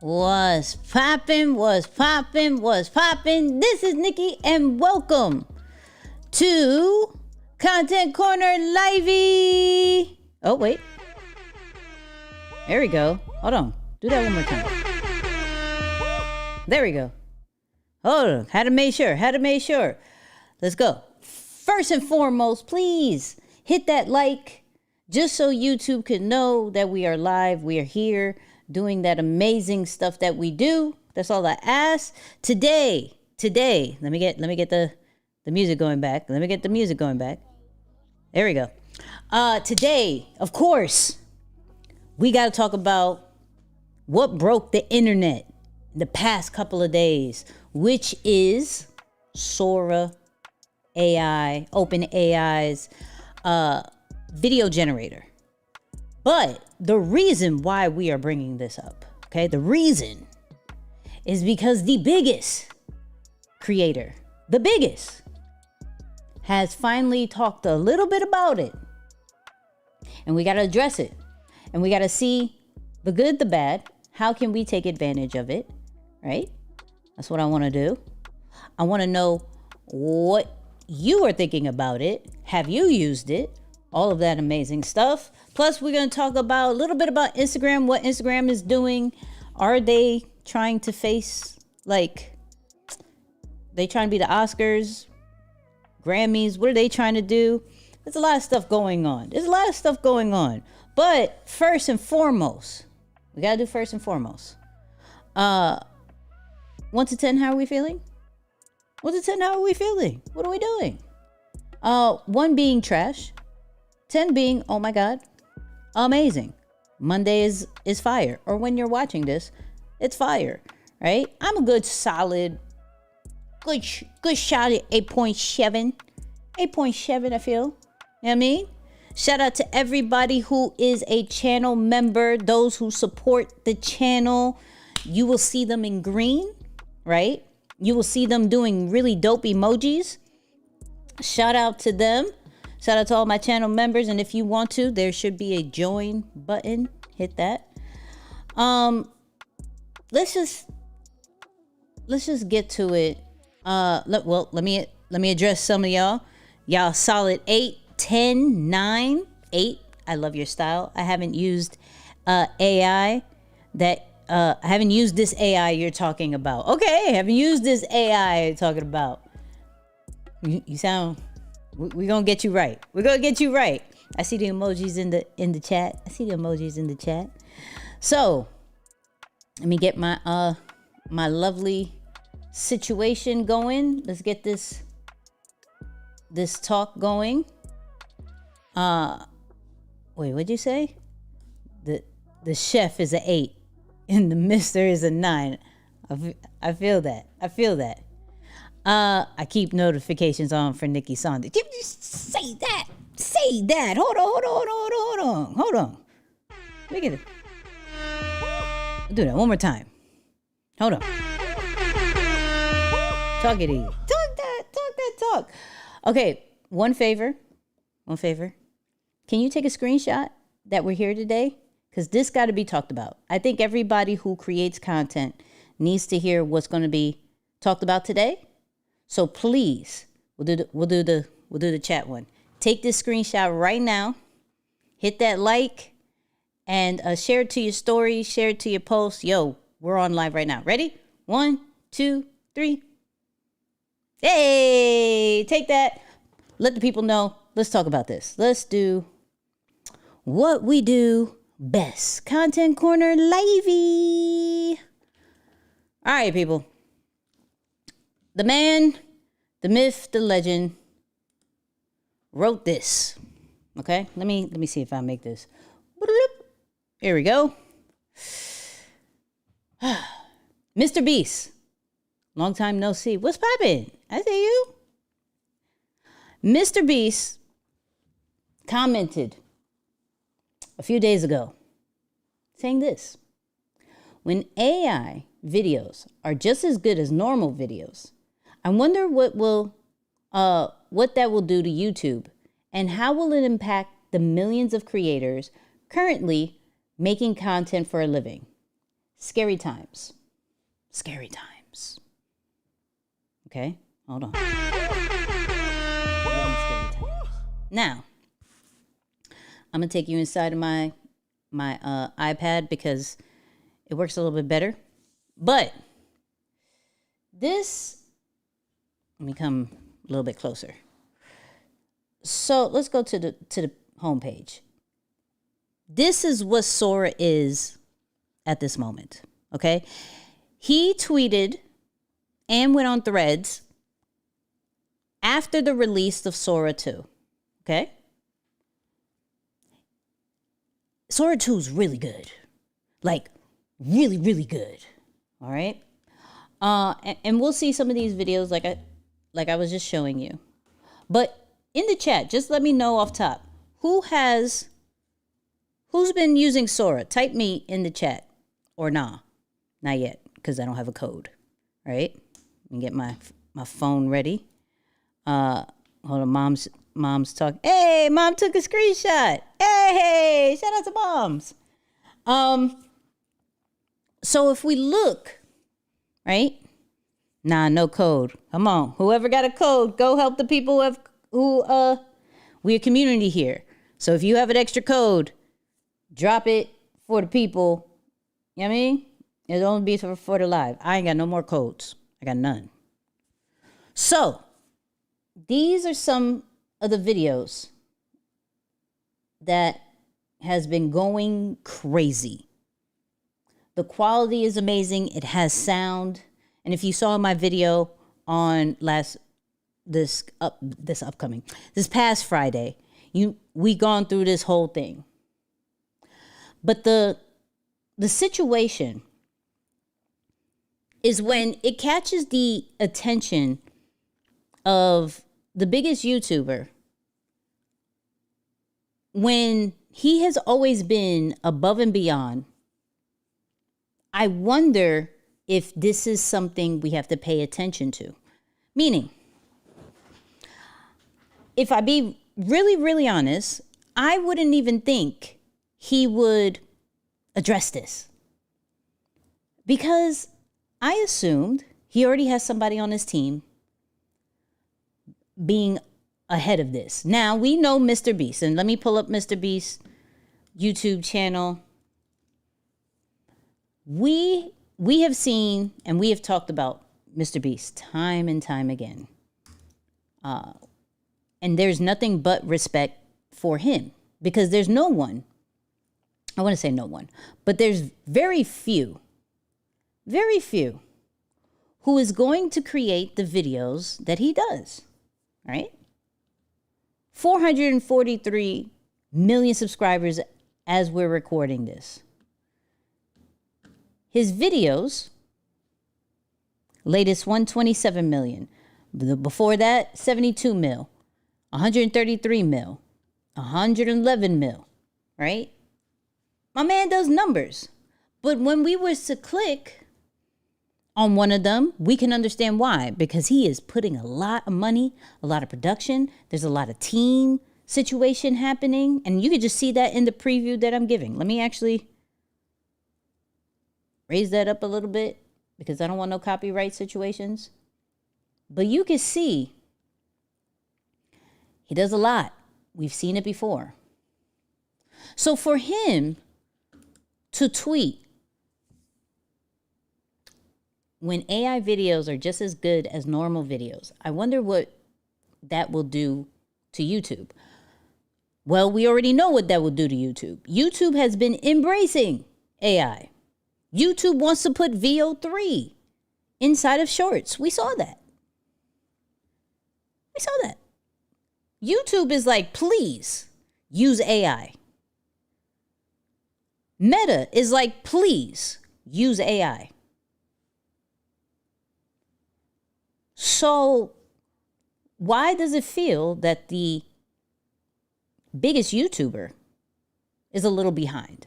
Was poppin', was poppin', was poppin'. This is Nikki and welcome to Content Corner Livey. Oh, wait. There we go. Hold on. Do that one more time. There we go. Hold on. Had to make sure. Let's go. First and foremost, please hit that like just so YouTube can know that we are live. We are here doing that amazing stuff that we do. That's all I ask. Today, let me get the music going back. There we go. Today, of course, we got to talk about what broke the internet the past couple of days, which is Sora AI, OpenAI's video generator. But the reason why we are bringing this up, okay, the reason is because the biggest creator, has finally talked a little bit about it. And we got to address it. And we got to see the good, the bad. How can we take advantage of it, right? That's what I want to do. I want to know what you are thinking about it. Have you used it? All of that amazing stuff. Plus, we're going to talk about a little bit about Instagram, what Instagram is doing. Are they trying to face, they trying to be the Oscars, Grammys? What are they trying to do? There's a lot of stuff going on. But first and foremost, we got to do first and foremost. 1 to 10, how are we feeling? 1 to 10, how are we feeling? What are we doing? 1 being trash. 10 being, oh my God, amazing. Monday is fire. Or when you're watching this, it's fire, right? I'm a good solid, good shot at 8.7. 8.7, I feel. You know what I mean? Shout out to everybody who is a channel member, those who support the channel. You will see them in green, right? You will see them doing really dope emojis. Shout out to them. Shout out to all my channel members. And if you want to, there should be a join button. Hit that. Let's just get to it. Let me address some of y'all. Y'all solid 8, 10, 9, 8. I love your style. I haven't used AI that I haven't used this AI you're talking about. Okay, I haven't used this AI you're talking about. You sound. We're gonna get you right. I see the emojis in the chat. So let me get my my lovely situation going. Let's get this talk going. Wait, what'd you say? The chef is an 8 and the mister is a 9. I feel that. I keep notifications on for Nikki Saunders. Say that. Hold on. Look at it. I'll do that one more time. Hold on. Talk it easy. Talk. Okay, one favor. Can you take a screenshot that we're here today? Because this got to be talked about. I think everybody who creates content needs to hear what's going to be talked about today. So please, we'll do the chat one. Take this screenshot right now. Hit that like and share it to your story, share it to your post. Yo, we're on live right now. Ready? 1, 2, 3. Hey, take that. Let the people know. Let's talk about this. Let's do what we do best. Content Corner Livey. All right, people. The man, the myth, the legend wrote this. Okay, let me see if I make this. Here we go. MrBeast, long time no see. What's poppin'? I see you. MrBeast commented a few days ago saying this: when AI videos are just as good as normal videos, I wonder what that will do to YouTube, and how will it impact the millions of creators currently making content for a living. Scary times. Scary times. Okay, hold on. Now, I'm gonna take you inside of my iPad because it works a little bit better. But this, let me come a little bit closer. So let's go to the homepage. This is what Sora is at this moment. Okay, he tweeted and went on Threads after the release of Sora 2. Okay, Sora 2 is really good, like really, really good. All right, and we'll see some of these videos like I was just showing you. But in the chat, just let me know off top who's been using Sora. Type me in the chat, or not yet, because I don't have a code. All right, let me get my phone ready. Hold on, mom's talking. Hey, mom took a screenshot. Hey, shout out to moms. So if we look, right? Nah, no code. Come on, whoever got a code, go help the people we're a community here. So if you have an extra code, drop it for the people. You know what I mean? It'll only be for the live. I ain't got no more codes. I got none. So these are some of the videos that has been going crazy. The quality is amazing. It has sound. And if you saw my video on this past Friday, we gone through this whole thing. But the situation is when it catches the attention of the biggest YouTuber, when he has always been above and beyond. I wonder if this is something we have to pay attention to. Meaning, if I be really, really honest, I wouldn't even think he would address this. Because I assumed he already has somebody on his team being ahead of this. Now, we know MrBeast, and let me pull up MrBeast's YouTube channel. We have seen and we have talked about MrBeast time and time again. And there's nothing but respect for him because there's no one, I want to say no one, but there's very few who is going to create the videos that he does, right? 443 million subscribers as we're recording this. His videos, latest 127 million. Before that, 72 mil, 133 mil, 111 mil, right? My man does numbers. But when we was to click on one of them, we can understand why. Because he is putting a lot of money, a lot of production. There's a lot of team situation happening. And you can just see that in the preview that I'm giving. Let me actually raise that up a little bit because I don't want no copyright situations. But you can see he does a lot. We've seen it before. So for him to tweet when AI videos are just as good as normal videos, I wonder what that will do to YouTube. Well, we already know what that will do to YouTube. YouTube has been embracing AI. YouTube wants to put VO3 inside of shorts. We saw that. YouTube is like, please use AI. Meta is like, please use AI. So why does it feel that the biggest YouTuber is a little behind,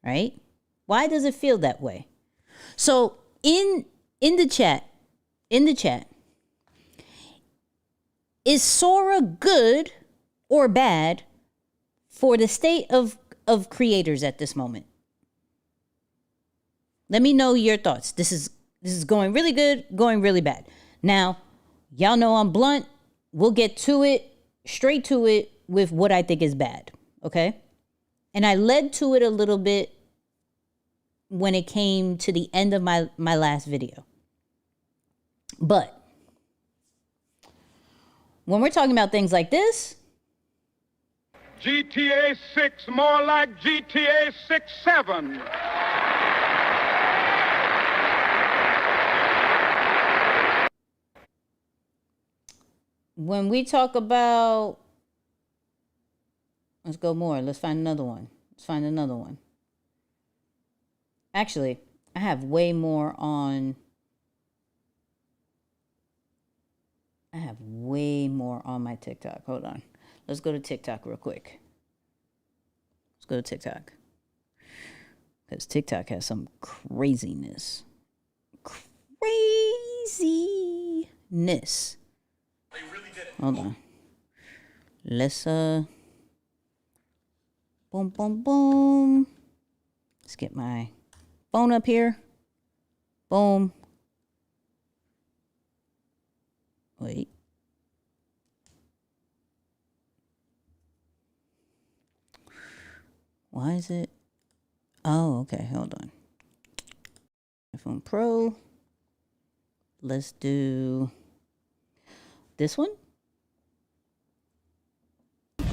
right? Why does it feel that way? So in the chat, is Sora good or bad for the state of creators at this moment? Let me know your thoughts. This is going really good, going really bad. Now, y'all know I'm blunt. We'll get to it, straight to it with what I think is bad, okay? And I led to it a little bit when it came to the end of my last video. But when we're talking about things like this, GTA 6, more like GTA 6-7. when we talk about, let's go more. Let's find another one. Let's find another one. Actually, I have way more on. I have way more on my TikTok. Hold on. Let's go to TikTok real quick. Let's go to TikTok. Because TikTok has some craziness. Craziness. Hold on. Let's boom, boom, boom. Let's get my phone up here. Boom. Wait. Why is it? Oh, okay. Hold on. iPhone Pro. Let's do this one.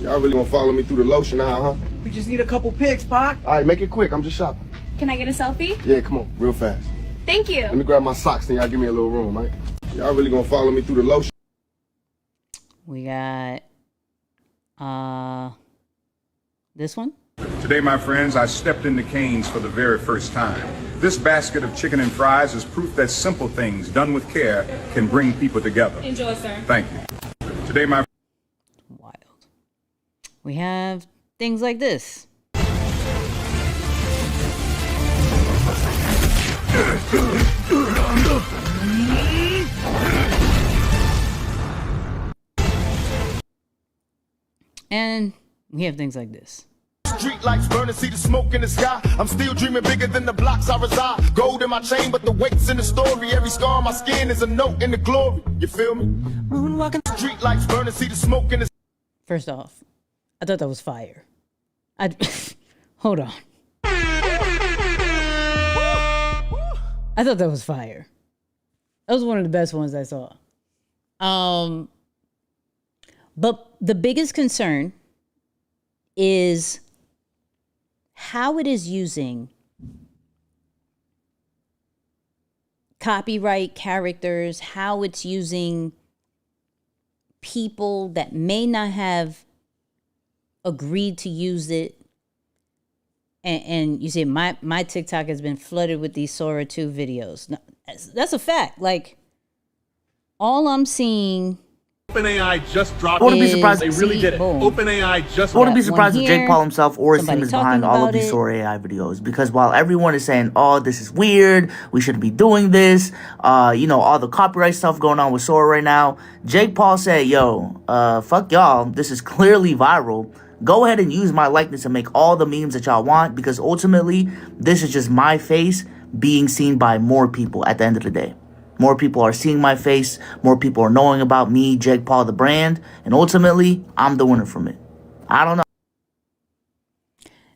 Y'all really gonna follow me through the lotion now, huh? We just need a couple pics, Pac. All right, make it quick. I'm just shopping. Can I get a selfie? Yeah, come on, real fast. Thank you. Let me grab my socks, then y'all give me a little room, right? Y'all really gonna follow me through the lotion? We got this one. Today, my friends, I stepped into Cane's for the very first time. This basket of chicken and fries is proof that simple things done with care can bring people together. Enjoy, sir. Thank you. Today, my Wild. We have things like this. And we have things like this. Street lights burning, see the smoke in the sky. I'm still dreaming bigger than the blocks I reside. Gold in my chain, but the weight's in the story. Every scar on my skin is a note in the glory. You feel me? Moonwalking. Street lights burning, see the smoke in the. First off, I thought that was fire. Hold on. I thought that was fire. That was one of the best ones I saw. But the biggest concern is how it is using copyright characters, how it's using people that may not have agreed to use it. And you see, my TikTok has been flooded with these Sora 2 videos. No, that's a fact. Like, all I'm seeing. OpenAI just dropped. I wouldn't be surprised. They really did it. Boom. OpenAI just. I wouldn't be surprised one if Jake here, Paul himself or his team somebody is behind talking all of about these it. Sora AI videos. Because while everyone is saying, "Oh, this is weird. We shouldn't be doing this," all the copyright stuff going on with Sora right now. Jake Paul said, "Yo, fuck y'all. This is clearly viral. Go ahead and use my likeness and make all the memes that y'all want, because ultimately, this is just my face being seen by more people at the end of the day. More people are seeing my face. More people are knowing about me, Jake Paul, the brand. And ultimately, I'm the winner from it. I don't know."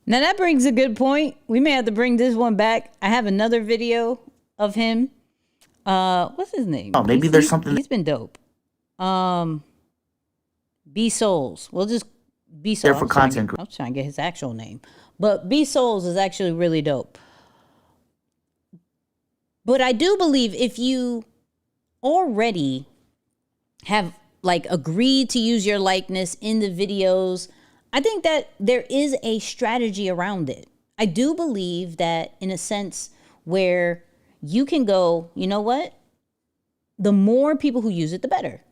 Now that brings a good point. We may have to bring this one back. I have another video of him. What's his name? Oh, maybe there's something. He's been dope. B Souls. We'll just B Souls. There for content. I was trying to get his actual name, but B Souls is actually really dope. But I do believe if you already have like agreed to use your likeness in the videos, I think that there is a strategy around it. I do believe that in a sense where you can go, you know what? The more people who use it, the better.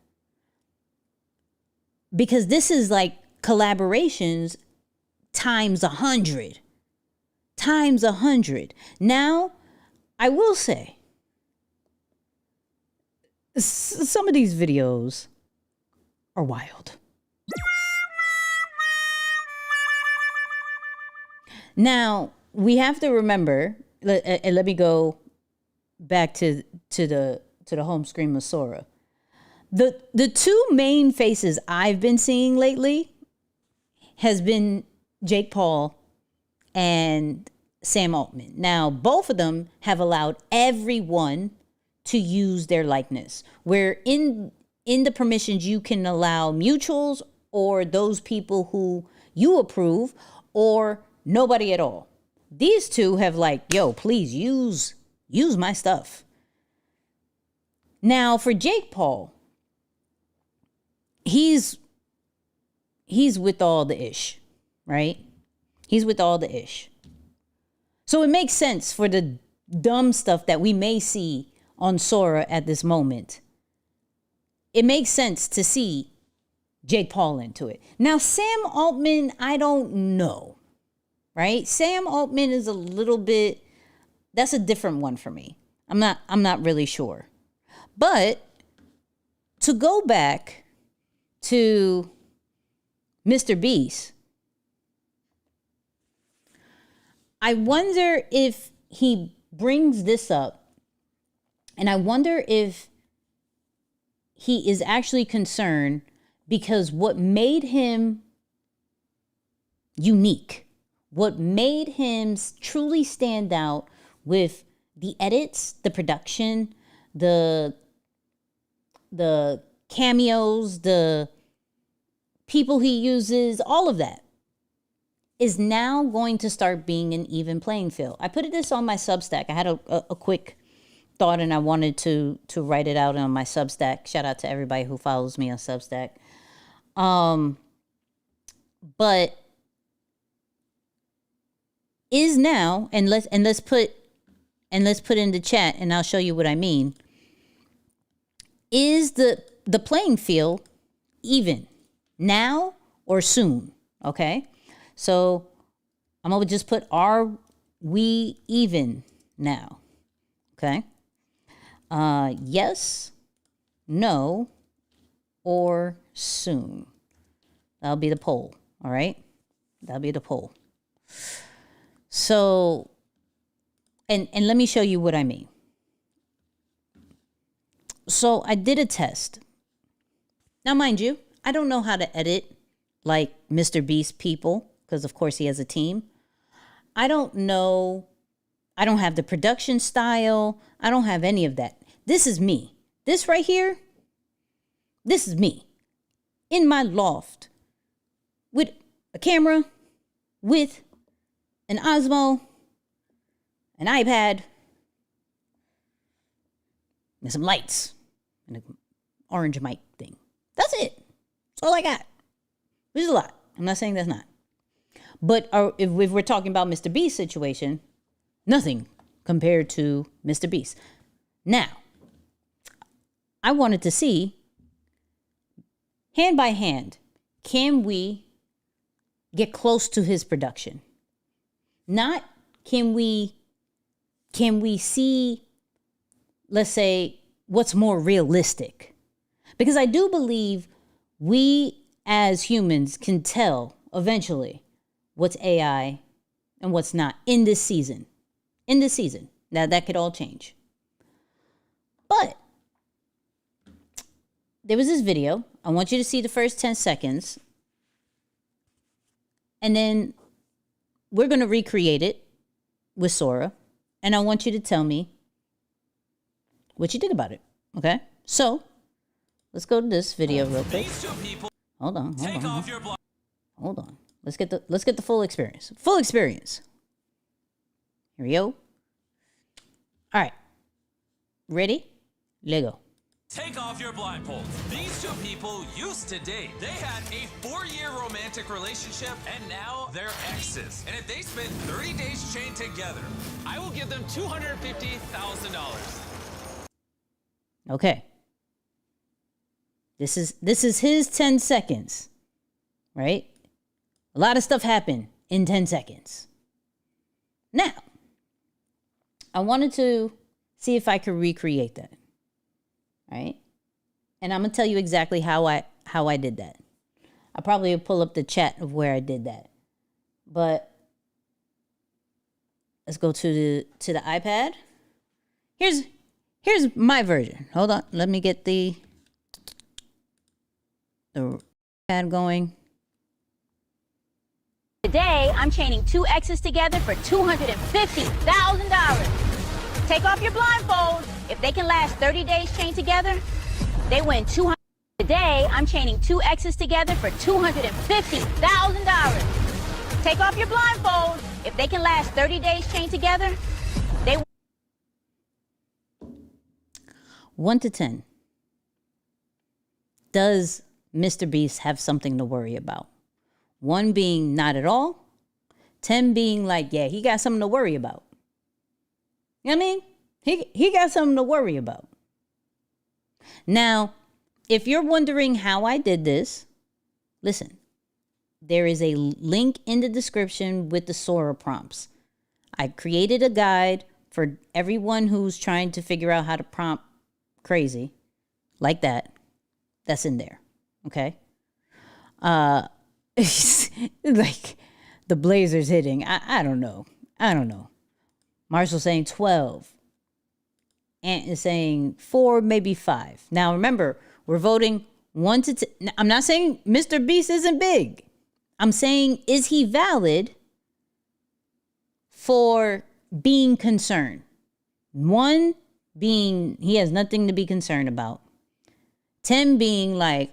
Because this is like collaborations times 100. Times 100. Now, I will say, some of these videos are wild. Now, we have to remember let me go back to the home screen of Sora. The two main faces I've been seeing lately has been Jake Paul and Sam Altman. Now, both of them have allowed everyone to use their likeness, where in the permissions you can allow mutuals or those people who you approve or nobody at all. These two have like, yo, please use my stuff. Now, for Jake Paul, he's with all the ish, right? He's with all the ish. So it makes sense for the dumb stuff that we may see on Sora at this moment. It makes sense to see Jake Paul into it. Now, Sam Altman, I don't know, right? Sam Altman is a little bit, that's a different one for me. I'm not really sure. But to go back to MrBeast, I wonder if he brings this up, and I wonder if he is actually concerned because what made him unique, what made him truly stand out with the edits, the production, the cameos, the people he uses, all of that, is now going to start being an even playing field. I put this on my Substack. I had a quick thought and I wanted to write it out on my Substack. Shout out to everybody who follows me on Substack. But is now, and let's put in the chat and I'll show you what I mean. Is the playing field even now or soon? Okay. So I'm going to just put, are we even now? Okay. Yes, no, or soon. That'll be the poll. All right. That'll be the poll. So, and let me show you what I mean. So I did a test. Now, mind you, I don't know how to edit like MrBeast people, because of course he has a team. I don't know. I don't have the production style. I don't have any of that. This is me. This right here, this is me in my loft with a camera, with an Osmo, an iPad, and some lights, and an orange mic thing. That's it. That's all I got. Which is a lot. I'm not saying that's not. But if we're talking about MrBeast's situation, nothing compared to MrBeast. Now, I wanted to see, hand by hand, can we get close to his production? Not can we see, let's say, what's more realistic? Because I do believe we as humans can tell eventually what's AI and what's not in this season. In this season. Now, that could all change. But there was this video. I want you to see the first 10 seconds. And then we're going to recreate it with Sora. And I want you to tell me what you think about it. Okay? So, let's go to this video real quick. Hold on. Hold on. Let's get the full experience. Full experience. Here we go. All right. Ready? Let go. Take off your blindfolds. These two people used to date. They had a 4-year romantic relationship, and now they're exes. And if they spend 30 days chained together, I will give them $250,000. Okay. This is his 10 seconds, right? A lot of stuff happened in 10 seconds. Now, I wanted to see if I could recreate that. Right? And I'm going to tell you exactly how I did that. I probably will pull up the chat of where I did that. But Let's go to the iPad. Here's my version. Hold on. Let me get the iPad going. Today, I'm chaining two X's together for $250,000. Take off your blindfold. If they can last 30 days chained together, they win $200,000. Today, I'm chaining two X's together for $250,000. Take off your blindfold. If they can last 30 days chained together, they 1 to 10. Does MrBeast have something to worry about? 1 being not at all. 10 being like, yeah, he got something to worry about. You know what I mean? He got something to worry about. Now, if you're wondering how I did this, listen. There is a link in the description with the Sora prompts. I created a guide for everyone who's trying to figure out how to prompt crazy like that. That's in there. Okay? Like the Blazers hitting. I don't know. Marshall saying 12. Ant is saying 4, maybe 5. Now remember, we're voting 1 to 10. I'm not saying MrBeast isn't big. I'm saying, is he valid for being concerned? 1 being he has nothing to be concerned about. 10 being like,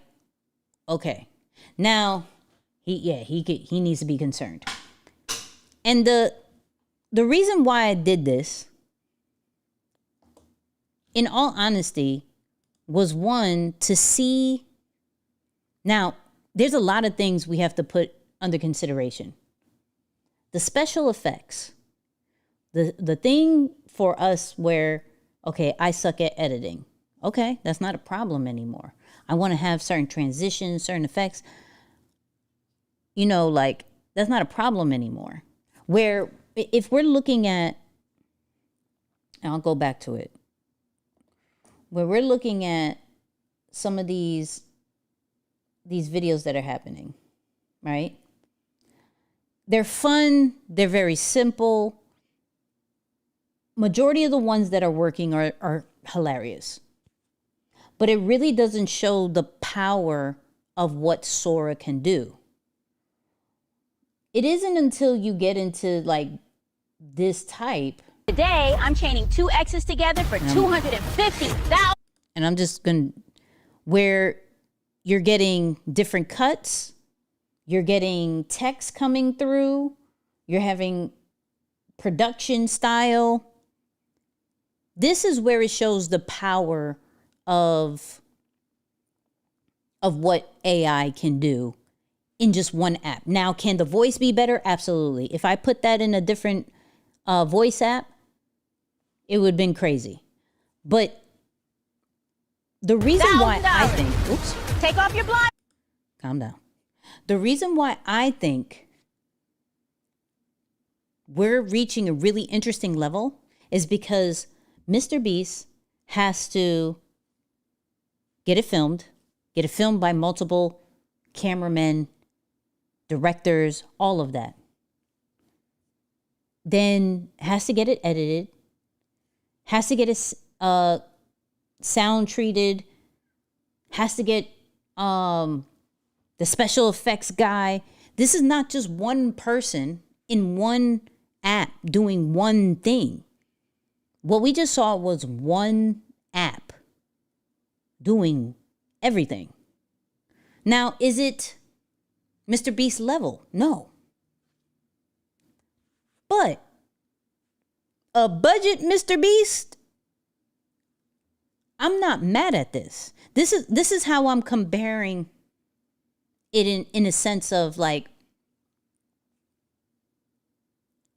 okay. Now, he needs to be concerned. And the reason why I did this, in all honesty, was 1 to see. Now, there's a lot of things we have to put under consideration. The special effects. The thing for us where, okay, I suck at editing. Okay, that's not a problem anymore. I want to have certain transitions, certain effects. You know, like, that's not a problem anymore. Where if we're looking at, and I'll go back to it, where we're looking at some of these videos that are happening, right? They're fun. They're very simple. Majority of the ones that are working are hilarious. But it really doesn't show the power of what Sora can do. It isn't until you get into like this type. Today, I'm chaining two X's together for $250,000. And I'm just going to, where you're getting different cuts, you're getting text coming through, you're having production style. This is where it shows the power of what AI can do in just one app. Now, can the voice be better? Absolutely. If I put that in a different voice app, it would have been crazy. But the reason why I think, oops. Take off your blind. Calm down. The reason why I think we're reaching a really interesting level is because MrBeast has to get it filmed by multiple cameramen, directors, all of that. Then has to get it edited, has to get it sound treated, has to get the special effects guy. This is not just one person in one app doing one thing. What we just saw was one app doing everything. Now, is it MrBeast level? No. But a budget MrBeast, I'm not mad at this. This is how I'm comparing it in a sense of like,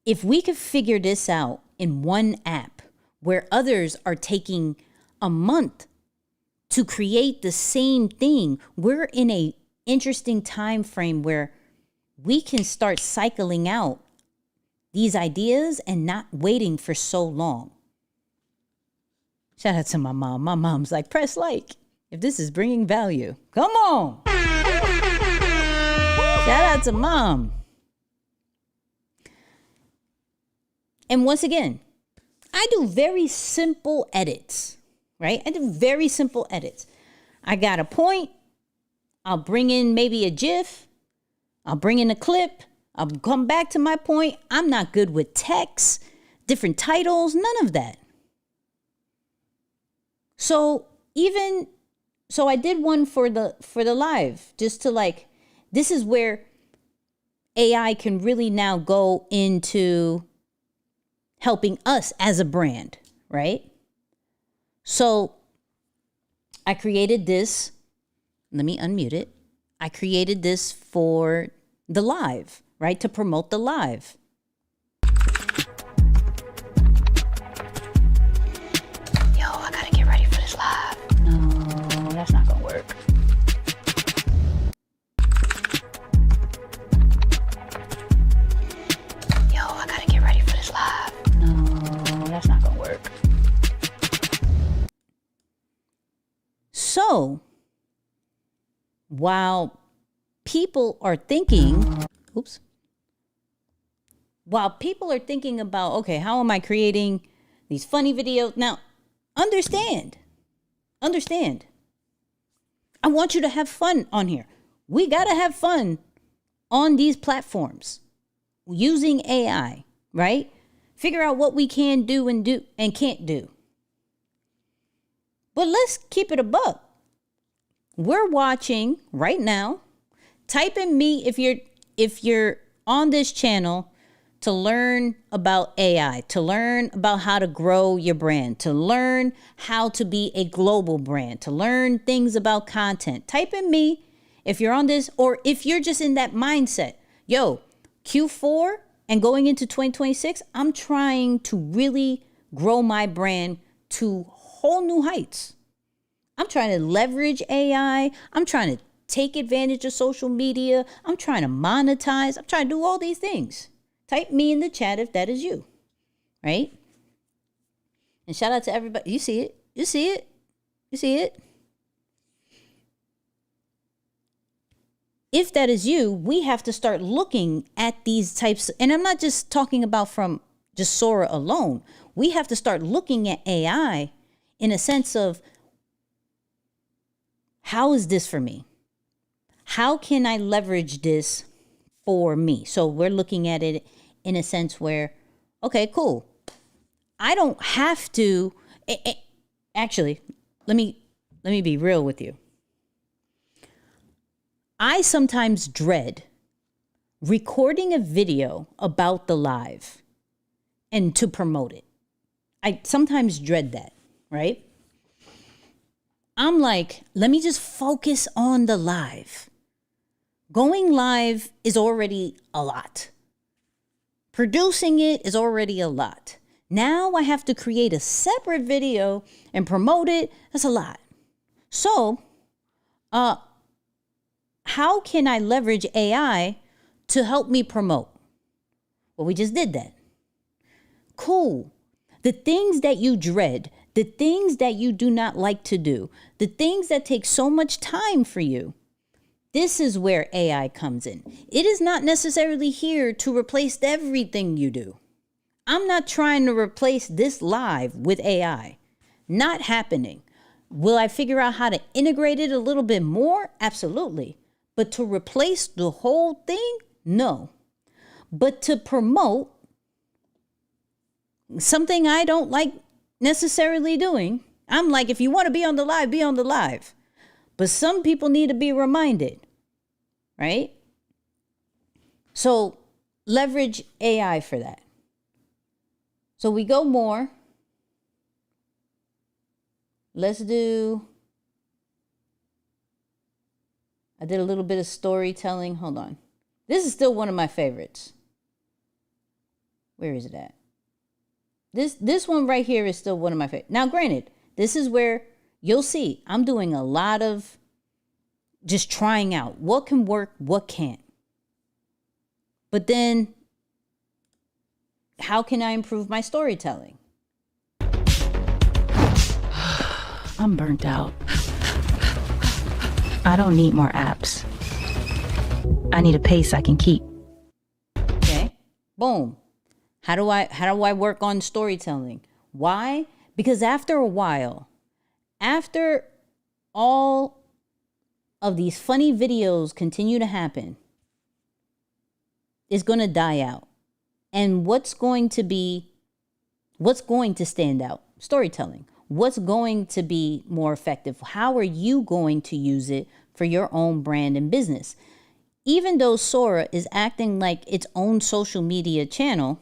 if we could figure this out in one app where others are taking a month to create the same thing, we're in a interesting time frame where we can start cycling out these ideas and not waiting for so long. Shout out to my mom. My mom's like, press like if this is bringing value. Come on. Shout out to mom. And once again, I do very simple edits, right? I do very simple edits. I got a point. I'll bring in maybe a GIF. I'll bring in a clip. I'll come back to my point. I'm not good with text, different titles, none of that. So I did one for the live, just to like, this is where AI can really now go into helping us as a brand, right? So I created this. Let me unmute it. I created this for the live, right? To promote the live. Yo, I gotta get ready for this live. No, that's not gonna work. Yo, I gotta get ready for this live. No, that's not gonna work. So, while people are thinking, about, okay, how am I creating these funny videos? Now, understand. I want you to have fun on here. We gotta have fun on these platforms using AI, right? Figure out what we can do and can't do. But let's keep it a buck. We're watching right now. Type in me if you're on this channel to learn about AI, to learn about how to grow your brand, to learn how to be a global brand, to learn things about content. Type in me if you're on this, or if you're just in that mindset. Yo, Q4 and going into 2026, I'm trying to really grow my brand to whole new heights. I'm trying to leverage AI. I'm trying to take advantage of social media. I'm trying to monetize. I'm trying to do all these things. Type me in the chat if that is you, right? And shout out to everybody. You see it. You see it. You see it. If that is you, we have to start looking at these types. And I'm not just talking about from just Sora alone. We have to start looking at AI in a sense of, how is this for me? How can I leverage this for me? So we're looking at it in a sense where, okay, cool. I don't have to. Actually, let me be real with you. I sometimes dread recording a video about the live and to promote it. I sometimes dread that, right? I'm like, let me just focus on the live. Going live is already a lot. Producing it is already a lot. Now I have to create a separate video and promote it. That's a lot. So, how can I leverage AI to help me promote? Well, we just did that. Cool. The things that you dread, the things that you do not like to do, the things that take so much time for you, this is where AI comes in. It is not necessarily here to replace everything you do. I'm not trying to replace this live with AI. Not happening. Will I figure out how to integrate it a little bit more? Absolutely. But to replace the whole thing? No. But to promote something I don't like necessarily doing, I'm like, if you want to be on the live, be on the live. But some people need to be reminded, right? So leverage AI for that. So we go more. Let's do, I did a little bit of storytelling. Hold on. This is still one of my favorites. Where is it at? This one right here is still one of my favorites. Now, granted, this is where you'll see I'm doing a lot of just trying out what can work, what can't. But then, how can I improve my storytelling? I'm burnt out. I don't need more apps. I need a pace I can keep. Okay, boom. How do I work on storytelling? Why? Because after a while, after all of these funny videos continue to happen, it's going to die out. And what's going to stand out? Storytelling. What's going to be more effective? How are you going to use it for your own brand and business? Even though Sora is acting like its own social media channel,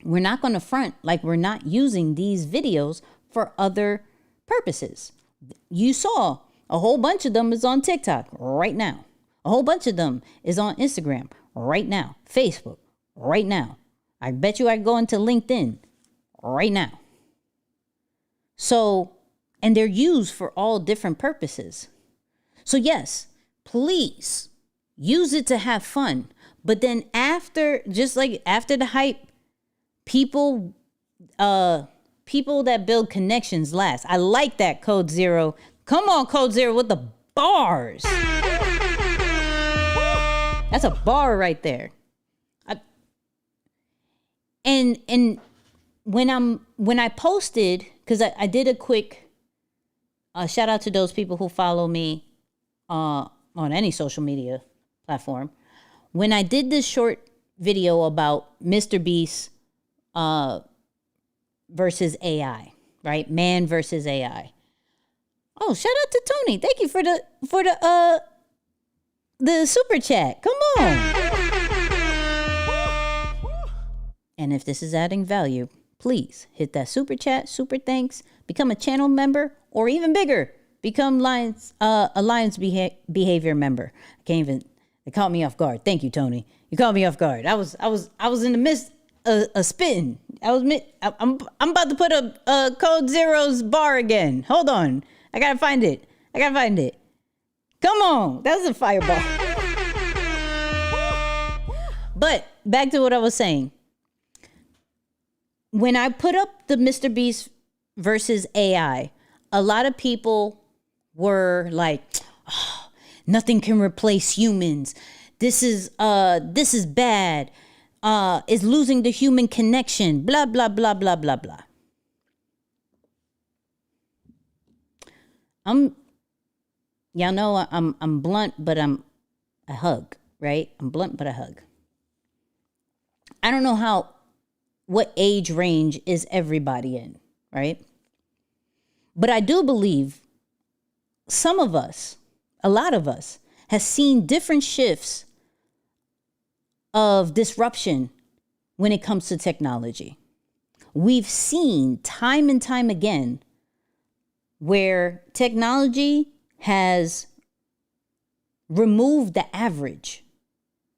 we're not going to front like we're not using these videos for other purposes. You saw a whole bunch of them is on TikTok right now. A whole bunch of them is on Instagram right now. Facebook right now. I bet you I go into LinkedIn right now. So, and they're used for all different purposes. So yes, please use it to have fun. But then after, just like after the hype, people that build connections last. I like that, Code Zero. Come on, Code Zero, with the bars. That's a bar right there. And when I posted, because I did a quick shout out to those people who follow me on any social media platform. When I did this short video about MrBeast versus AI, right? Man versus AI. Oh, shout out to Tony. Thank you for the super chat. Come on. And if this is adding value, please hit that super chat, super thanks, become a channel member, or even bigger, become Alliance behavior member. I can't even, it caught me off guard. Thank you, Tony. You caught me off guard. I was in the midst of spitting. I'm about to put a Code Zero's bar again. Hold on. I gotta find it. Come on. That's a fireball. But back to what I was saying. When I put up the MrBeast versus AI, a lot of people were like, oh, nothing can replace humans. This is bad. Is losing the human connection. Blah, blah, blah, blah, blah, blah. Y'all know I'm blunt, but I hug, right? I'm blunt, but I hug. I don't know what age range is everybody in, right? But I do believe some of us, a lot of us, has seen different shifts of disruption when it comes to technology. We've seen time and time again where technology has removed the average.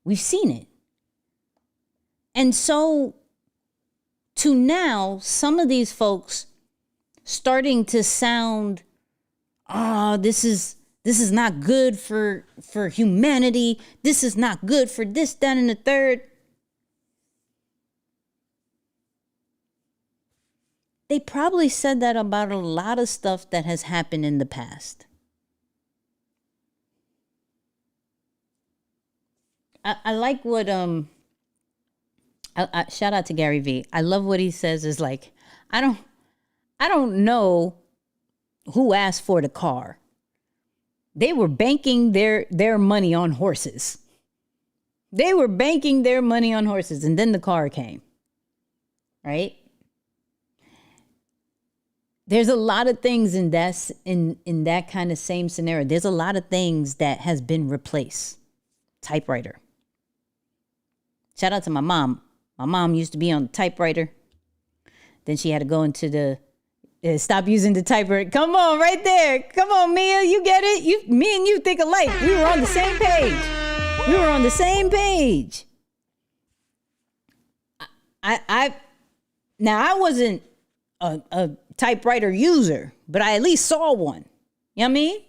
We've seen it. And so to now, some of these folks starting to sound, this is not good for humanity. This is not good for this, that, and the third. They probably said that about a lot of stuff that has happened in the past. I like what shout out to Gary V. I love what he says is like, I don't know who asked for the car. They were banking their money on horses. They were banking their money on horses, and then the car came. Right? There's a lot of things in that kind of same scenario. There's a lot of things that has been replaced. Typewriter. Shout out to my mom. My mom used to be on the typewriter. Then she had to go into stop using the typewriter. Come on, right there. Come on, Mia, you get it? Me and you think alike. We were on the same page. Now I wasn't a typewriter user, but I at least saw one. You know what I mean?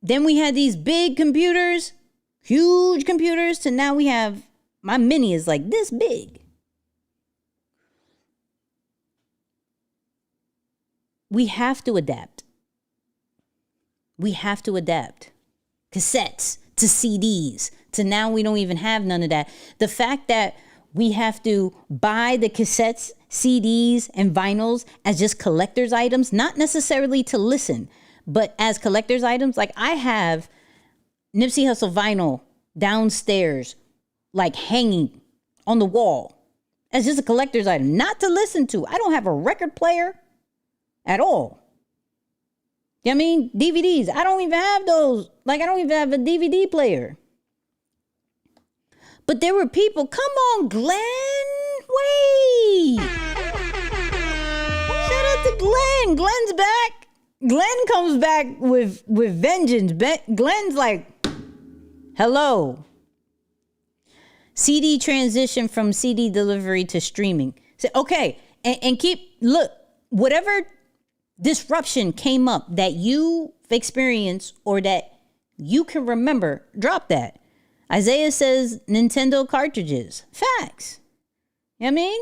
Then we had these big computers, huge computers, to now we have, my mini is like this big. We have to adapt. Cassettes, to CDs to now we don't even have none of that. The fact that we have to buy the cassettes, CDs, and vinyls as just collector's items, not necessarily to listen, but as collector's items. Like I have Nipsey Hussle vinyl downstairs, like hanging on the wall as just a collector's item, not to listen to. I don't have a record player at all. You know what I mean? DVDs, I don't even have those. Like I don't even have a DVD player. But there were people, come on, Glenn, wait. Shout out to Glenn. Glenn's back. Glenn comes back with vengeance. Glenn's like, hello. CD transition from CD delivery to streaming. So, okay, and look, whatever disruption came up that you've experienced or that you can remember, drop that. Isaiah says Nintendo cartridges. Facts. You know what I mean?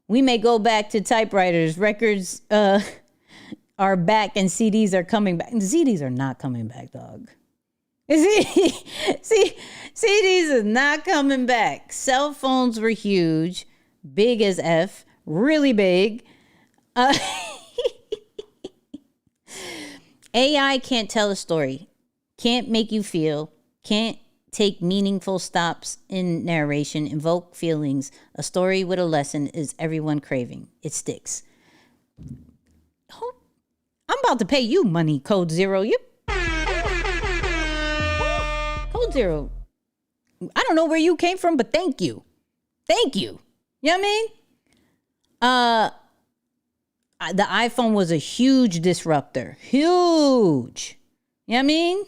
We may go back to typewriters. Records are back and CDs are coming back. The CDs are not coming back, dog. See, CDs is not coming back. Cell phones were huge. Big as F. Really big. AI can't tell a story. Can't make you feel. Can't take meaningful stops in narration, invoke feelings. A story with a lesson is everyone craving. It sticks. Oh, I'm about to pay you money, Code Zero. Code Zero. I don't know where you came from, but thank you. Thank you. You know what I mean? The iPhone was a huge disruptor. Huge. You know what I mean?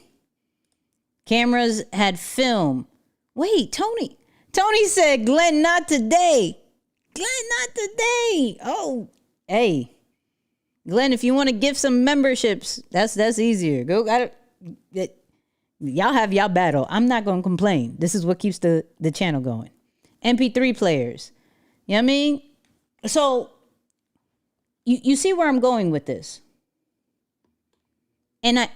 Cameras had film. Wait, Tony said, Glenn, not today. Glenn, not today. Oh, hey. Glenn, if you want to give some memberships, that's easier. Y'all have y'all battle. I'm not going to complain. This is what keeps the channel going. MP3 players. You know what I mean? So, you see where I'm going with this. And I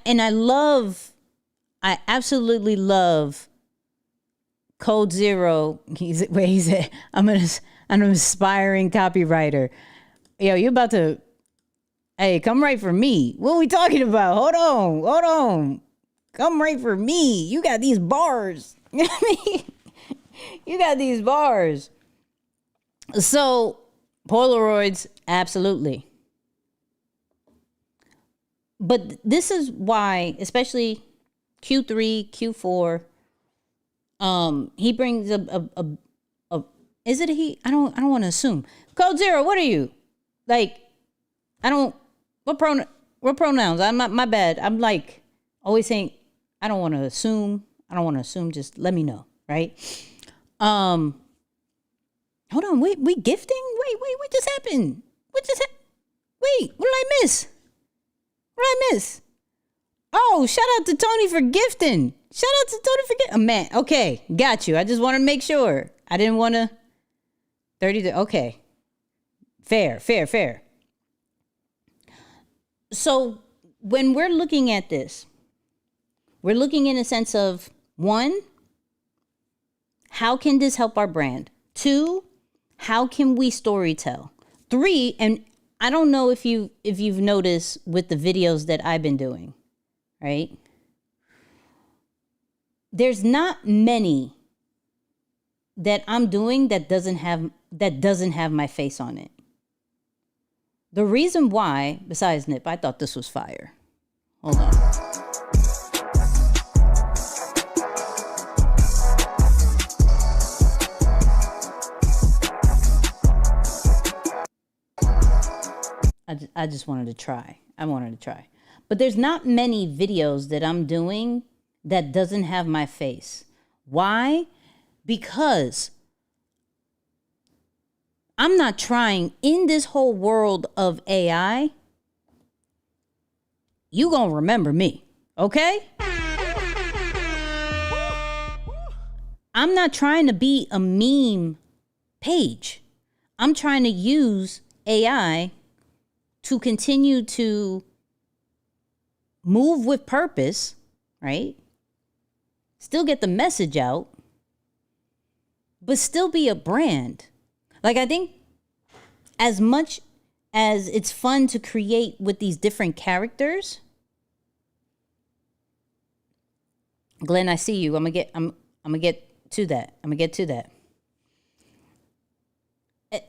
absolutely love Code Zero. He said, I'm an aspiring copywriter. Yo, you about to, hey, come right for me. What are we talking about? Hold on. Come right for me. You got these bars. You know what I mean? You got these bars. So, Polaroids, absolutely. But this is why, especially Q3, Q4, he brings a is it a he? I don't want to assume. Code Zero, what are you? Like, what pronouns? My bad. I'm like always saying, I don't want to assume. Just let me know, right? Hold on, we gifting? Wait, what just happened? Wait, what did I miss? Oh, shout out to Tony for gifting. Man, okay, got you. I just want to make sure. I didn't want to. 30, okay. Fair. So when we're looking at this, we're looking in a sense of, 1, how can this help our brand? 2, how can we storytell? 3, and I don't know if you've noticed with the videos that I've been doing, right? There's not many that I'm doing that doesn't have my face on it. The reason why, besides Nip, I thought this was fire. Hold on. I just wanted to try. But there's not many videos that I'm doing that doesn't have my face. Why? Because I'm not trying in this whole world of AI. You gonna remember me, okay? I'm not trying to be a meme page. I'm trying to use AI to continue to move with purpose, right? still get the message out, but still be a brand. Like, I think as much as it's fun to create with these different characters, Glenn, I see you. I'm gonna get to that.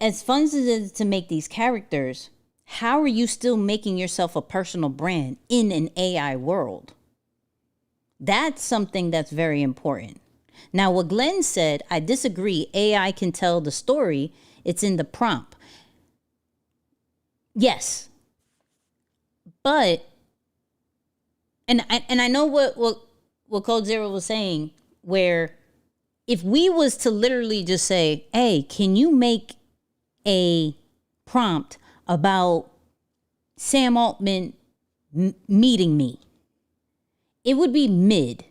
As fun as it is to make these characters, how are you still making yourself a personal brand in an AI world? That's something that's very important. Now, what Glenn said, I disagree. AI can tell the story. It's in the prompt. Yes. But, and I know what Code Zero was saying, where if we was to literally just say, hey, can you make a prompt about Sam Altman meeting me? It would be mid,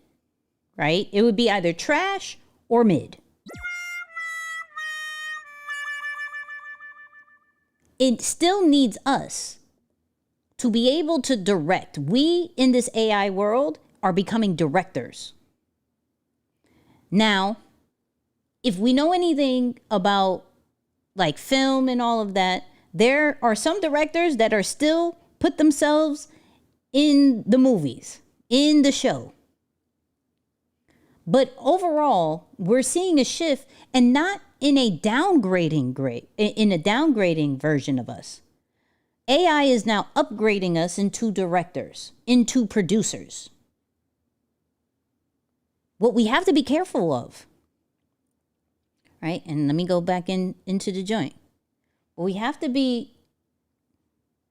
right? It would be either trash or mid. It still needs us to be able to direct. We in this AI world are becoming directors. Now, if we know anything about like film and all of that, there are some directors that are still put themselves in the movies, in the show. But overall, we're seeing a shift, and not in a downgrading version of us. AI is now upgrading us into directors, into producers. What we have to be careful of, right? And let me go back into the joint. What we have to be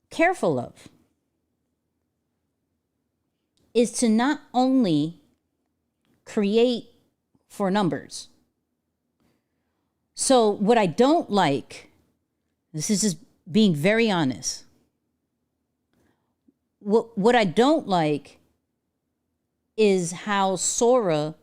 careful of is to not only create for numbers. So what I don't like, this is just being very honest. What I don't like is how Sora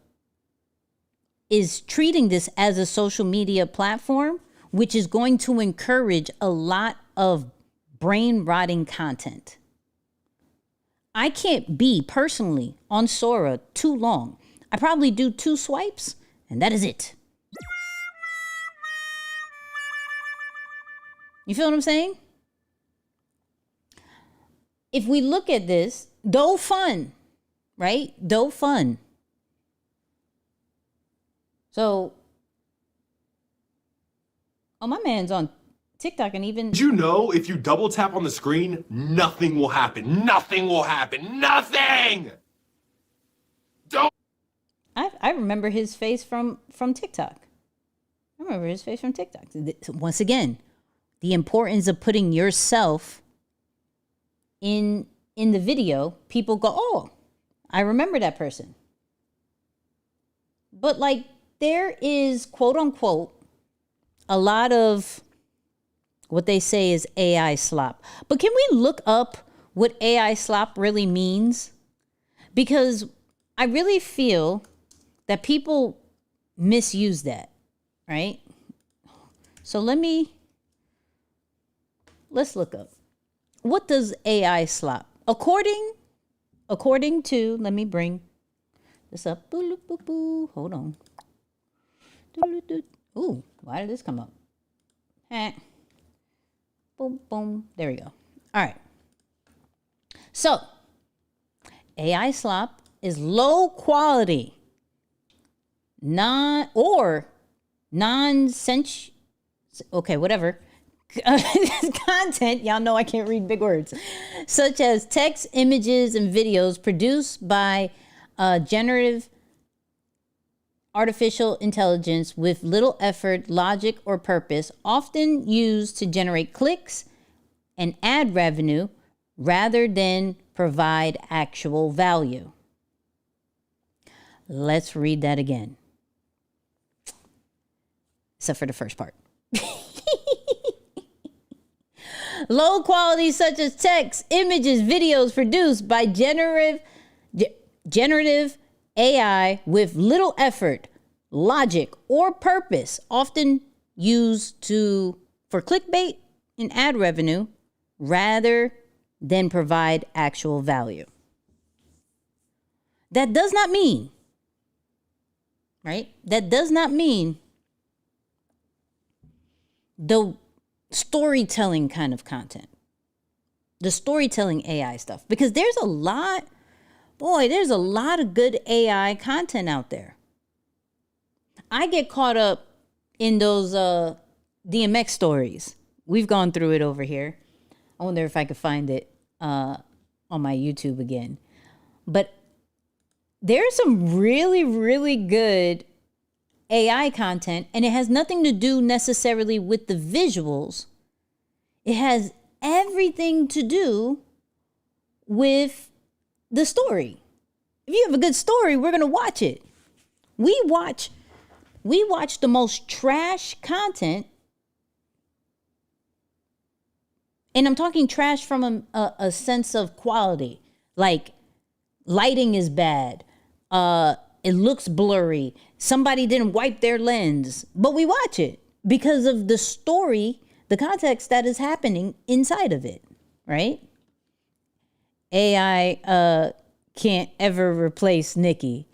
is treating this as a social media platform, which is going to encourage a lot of brain rotting content. I can't be personally on Sora too long. I probably do 2 swipes, and that is it. You feel what I'm saying? If we look at this, though fun, right? Though fun. So, oh, my man's on TikTok and even... Did you know if you double tap on the screen, nothing will happen? Nothing will happen. Nothing! Don't... I remember his face from TikTok. I remember his face from TikTok. Once again, the importance of putting yourself in the video. People go, oh, I remember that person. But like, there is, quote unquote, a lot of what they say is AI slop. But can we look up what AI slop really means? Because I really feel that people misuse that, right? So let's look up. What does AI slop? According to, let me bring this up. Hold on. Ooh, why did this come up? Boom, boom. There we go. All right. So, AI slop is low quality, okay, whatever. Content, y'all know I can't read big words, such as text, images, and videos produced by generative artificial intelligence with little effort, logic, or purpose, often used to generate clicks and ad revenue rather than provide actual value. Let's read that again. Except for the first part. Low quality, such as text, images, videos produced by generative AI with little effort, logic, or purpose, often used for clickbait and ad revenue rather than provide actual value. That does not mean right? That does not mean the storytelling kind of content, the storytelling AI stuff, because there's a lot of good AI content out there. I get caught up in those DMX stories. We've gone through it over here. I wonder if I could find it on my YouTube again. But there's some really, really good AI content, and it has nothing to do necessarily with the visuals. It has everything to do with the story. If you have a good story, we're going to watch it. We watch the most trash content, and I'm talking trash from a sense of quality. Like, lighting is bad. It looks blurry. Somebody didn't wipe their lens, but we watch it because of the story, the context that is happening inside of it, right? AI can't ever replace Nikki.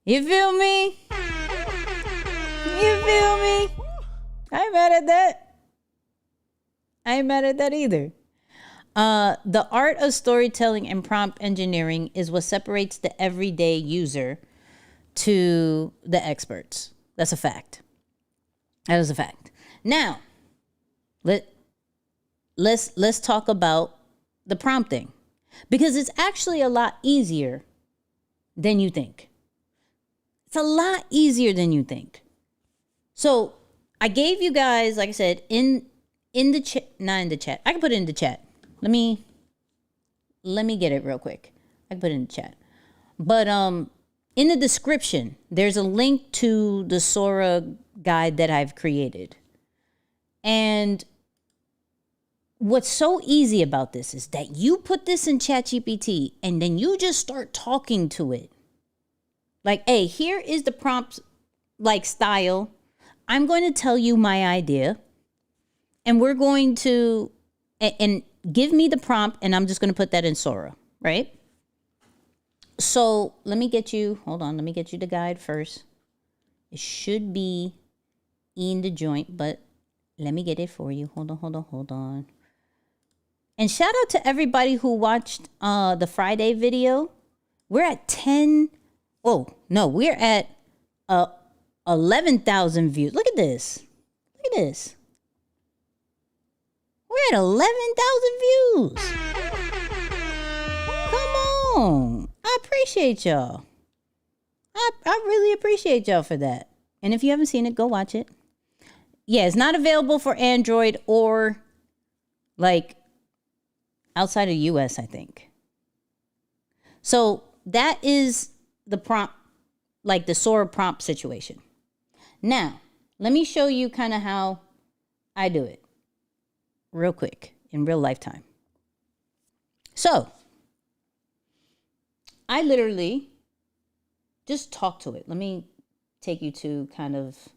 You feel me? You feel me? I ain't mad at that. I ain't mad at that either. The art of storytelling and prompt engineering is what separates the everyday user to the experts. That's a fact. That is a fact. Now, let's talk about the prompting, because it's actually a lot easier than you think. It's a lot easier than you think. So I gave you guys, like I said, in the chat, not in the chat. I can put it in the chat. Let me get it real quick. I can put it in the chat. But in the description, there's a link to the Sora guide that I've created. And what's so easy about this is that you put this in ChatGPT and then you just start talking to it. Like, hey, here is the prompt, like, style. I'm going to tell you my idea. And we're going to, and give me the prompt, and I'm just going to put that in Sora, right? So let me get you the guide first. It should be in the joint, but let me get it for you. Hold on. And shout out to everybody who watched the Friday video. We're at 10. Oh, no, we're at 11,000 views. Look at this. We're at 11,000 views. Come on. I appreciate y'all. I really appreciate y'all for that. And if you haven't seen it, go watch it. Yeah, it's not available for Android or, like, outside of US, I think. So that is the prompt, like the Sora prompt situation. Now, let me show you kind of how I do it real quick in real lifetime. So I literally just talk to it. Let me take you to kind of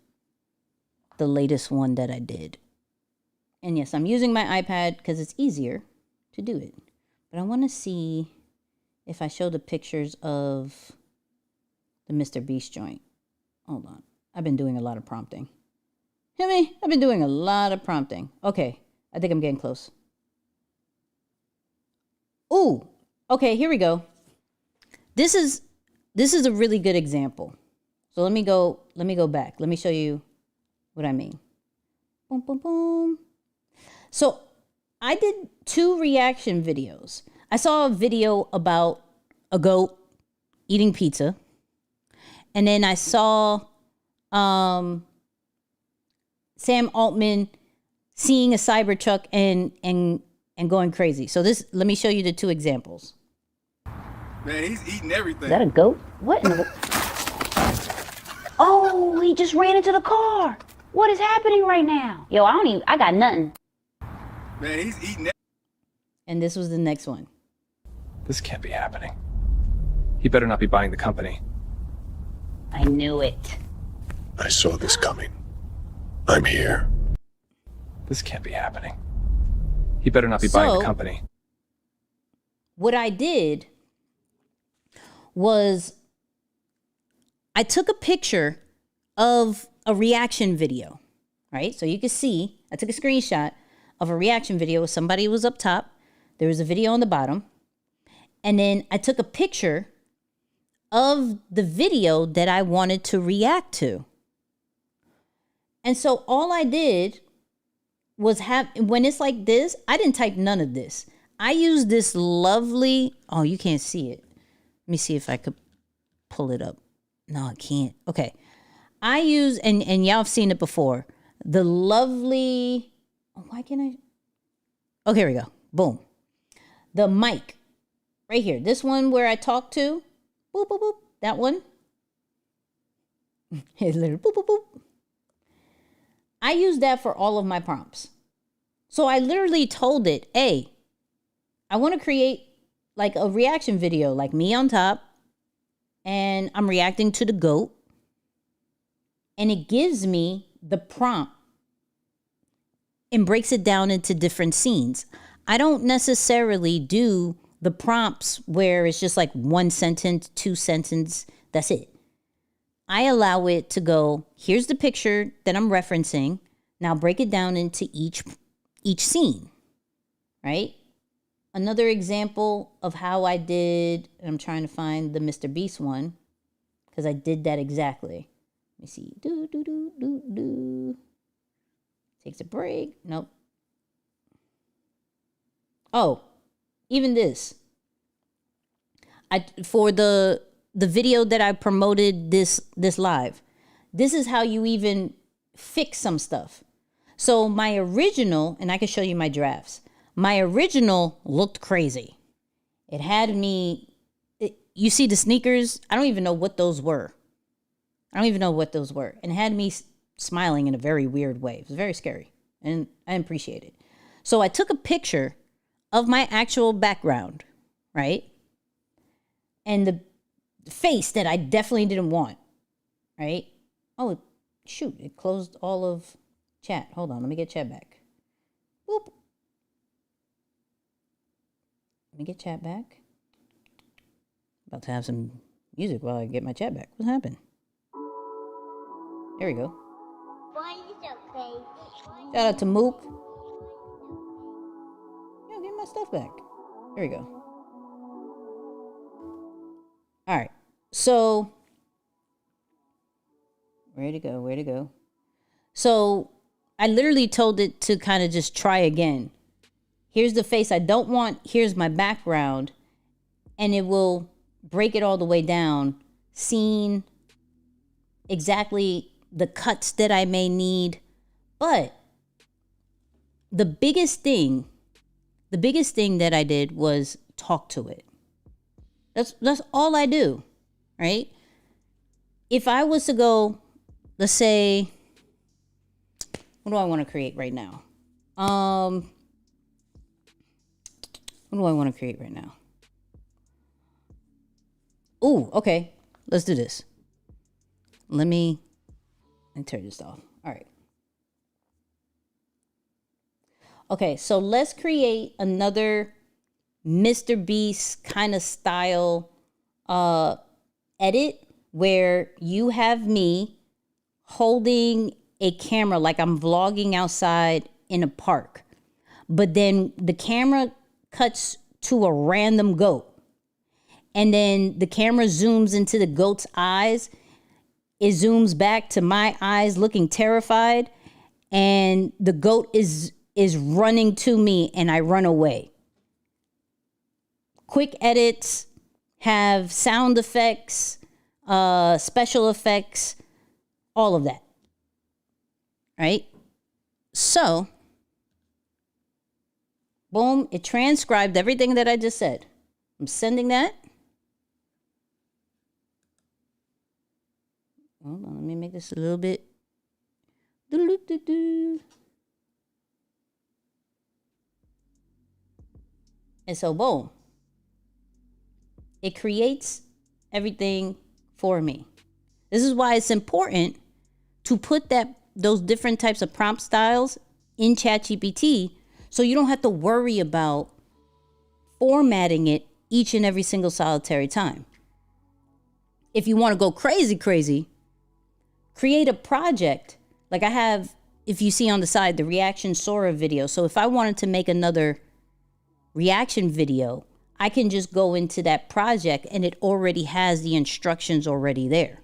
the latest one that I did. And yes, I'm using my iPad because it's easier to do it. But I want to see if I show the pictures of the MrBeast joint. Hold on. I've been doing a lot of prompting. Hear me? I've been doing a lot of prompting. Okay. I think I'm getting close. Ooh. Okay, here we go. This is a really good example. So let me go back. Let me show you what I mean. Boom, boom, boom. So I did 2 reaction videos. I saw a video about a goat eating pizza. And then I saw Sam Altman seeing a Cybertruck and going crazy. So let me show you the 2 examples. Man, he's eating everything. Is that a goat? What in the... Oh, he just ran into the car. What is happening right now? Yo, I got nothing. Man, he's eating And this was the next one. This can't be happening. He better not be buying the company. I knew it. I saw this coming. I'm here. This can't be happening. He better not be buying the company. What I did was I took a picture of a reaction video, right? So you can see, I took a screenshot of a reaction video. Somebody was up top. There was a video on the bottom. And then I took a picture of the video that I wanted to react to. And so all I did was when it's like this, I didn't type none of this. I used this lovely, oh, you can't see it. Let me see if I could pull it up. No, I can't. Okay. I use, and y'all have seen it before, the lovely, oh, why can't I? Okay, here we go. Boom. The mic right here. This one where I talk to, boop, boop, boop. That one. It's literally boop, boop, boop. I use that for all of my prompts. So I literally told it, hey, I want to create like a reaction video, like me on top, and I'm reacting to the goat. And it gives me the prompt and breaks it down into different scenes. I don't necessarily do the prompts where it's just like 1 sentence, 2 sentences, that's it. I allow it to go, here's the picture that I'm referencing. Now break it down into each scene, right? Another example of how I did, I'm trying to find the MrBeast one, because I did that exactly. Let me see. Takes a break. Nope. Oh, even this. For the video that I promoted this live. This is how you even fix some stuff. So my original, and I can show you my drafts. My original looked crazy. It had me, you see the sneakers? I don't even know what those were. And it had me smiling in a very weird way. It was very scary. And I appreciate it. So I took a picture of my actual background, right? And the face that I definitely didn't want, right? Oh, shoot. It closed all of chat. Hold on. Let me get chat back. Boop. Let me get chat back. About to have some music while I get my chat back. What happened? There we go. Shout out to Mook. Yeah, get my stuff back. There we go. All right. So, where to go? So, I literally told it to kind of just try again. Here's the face I don't want. Here's my background. And it will break it all the way down. Scene, exactly the cuts that I may need. But the biggest thing that I did was talk to it. That's all I do, right? If I was to go, let's say, what do I want to create right now? Ooh, okay. Let's do this. Let me turn this off. All right. Okay, so let's create another MrBeast kind of style edit where you have me holding a camera like I'm vlogging outside in a park. But then the camera cuts to a random goat. And then the camera zooms into the goat's eyes. It zooms back to my eyes looking terrified. And the goat is running to me and I run away. Quick edits, have sound effects, special effects, all of that. Right? So, boom, it transcribed everything that I just said. I'm sending that. Hold on, let me make this a little bit. And so, boom. It creates everything for me. This is why it's important to put those different types of prompt styles in ChatGPT so you don't have to worry about formatting it each and every single solitary time. If you want to go crazy, create a project. Like I have, if you see on the side, the reaction Sora video. So if I wanted to make another reaction video, I can just go into that project and it already has the instructions already there.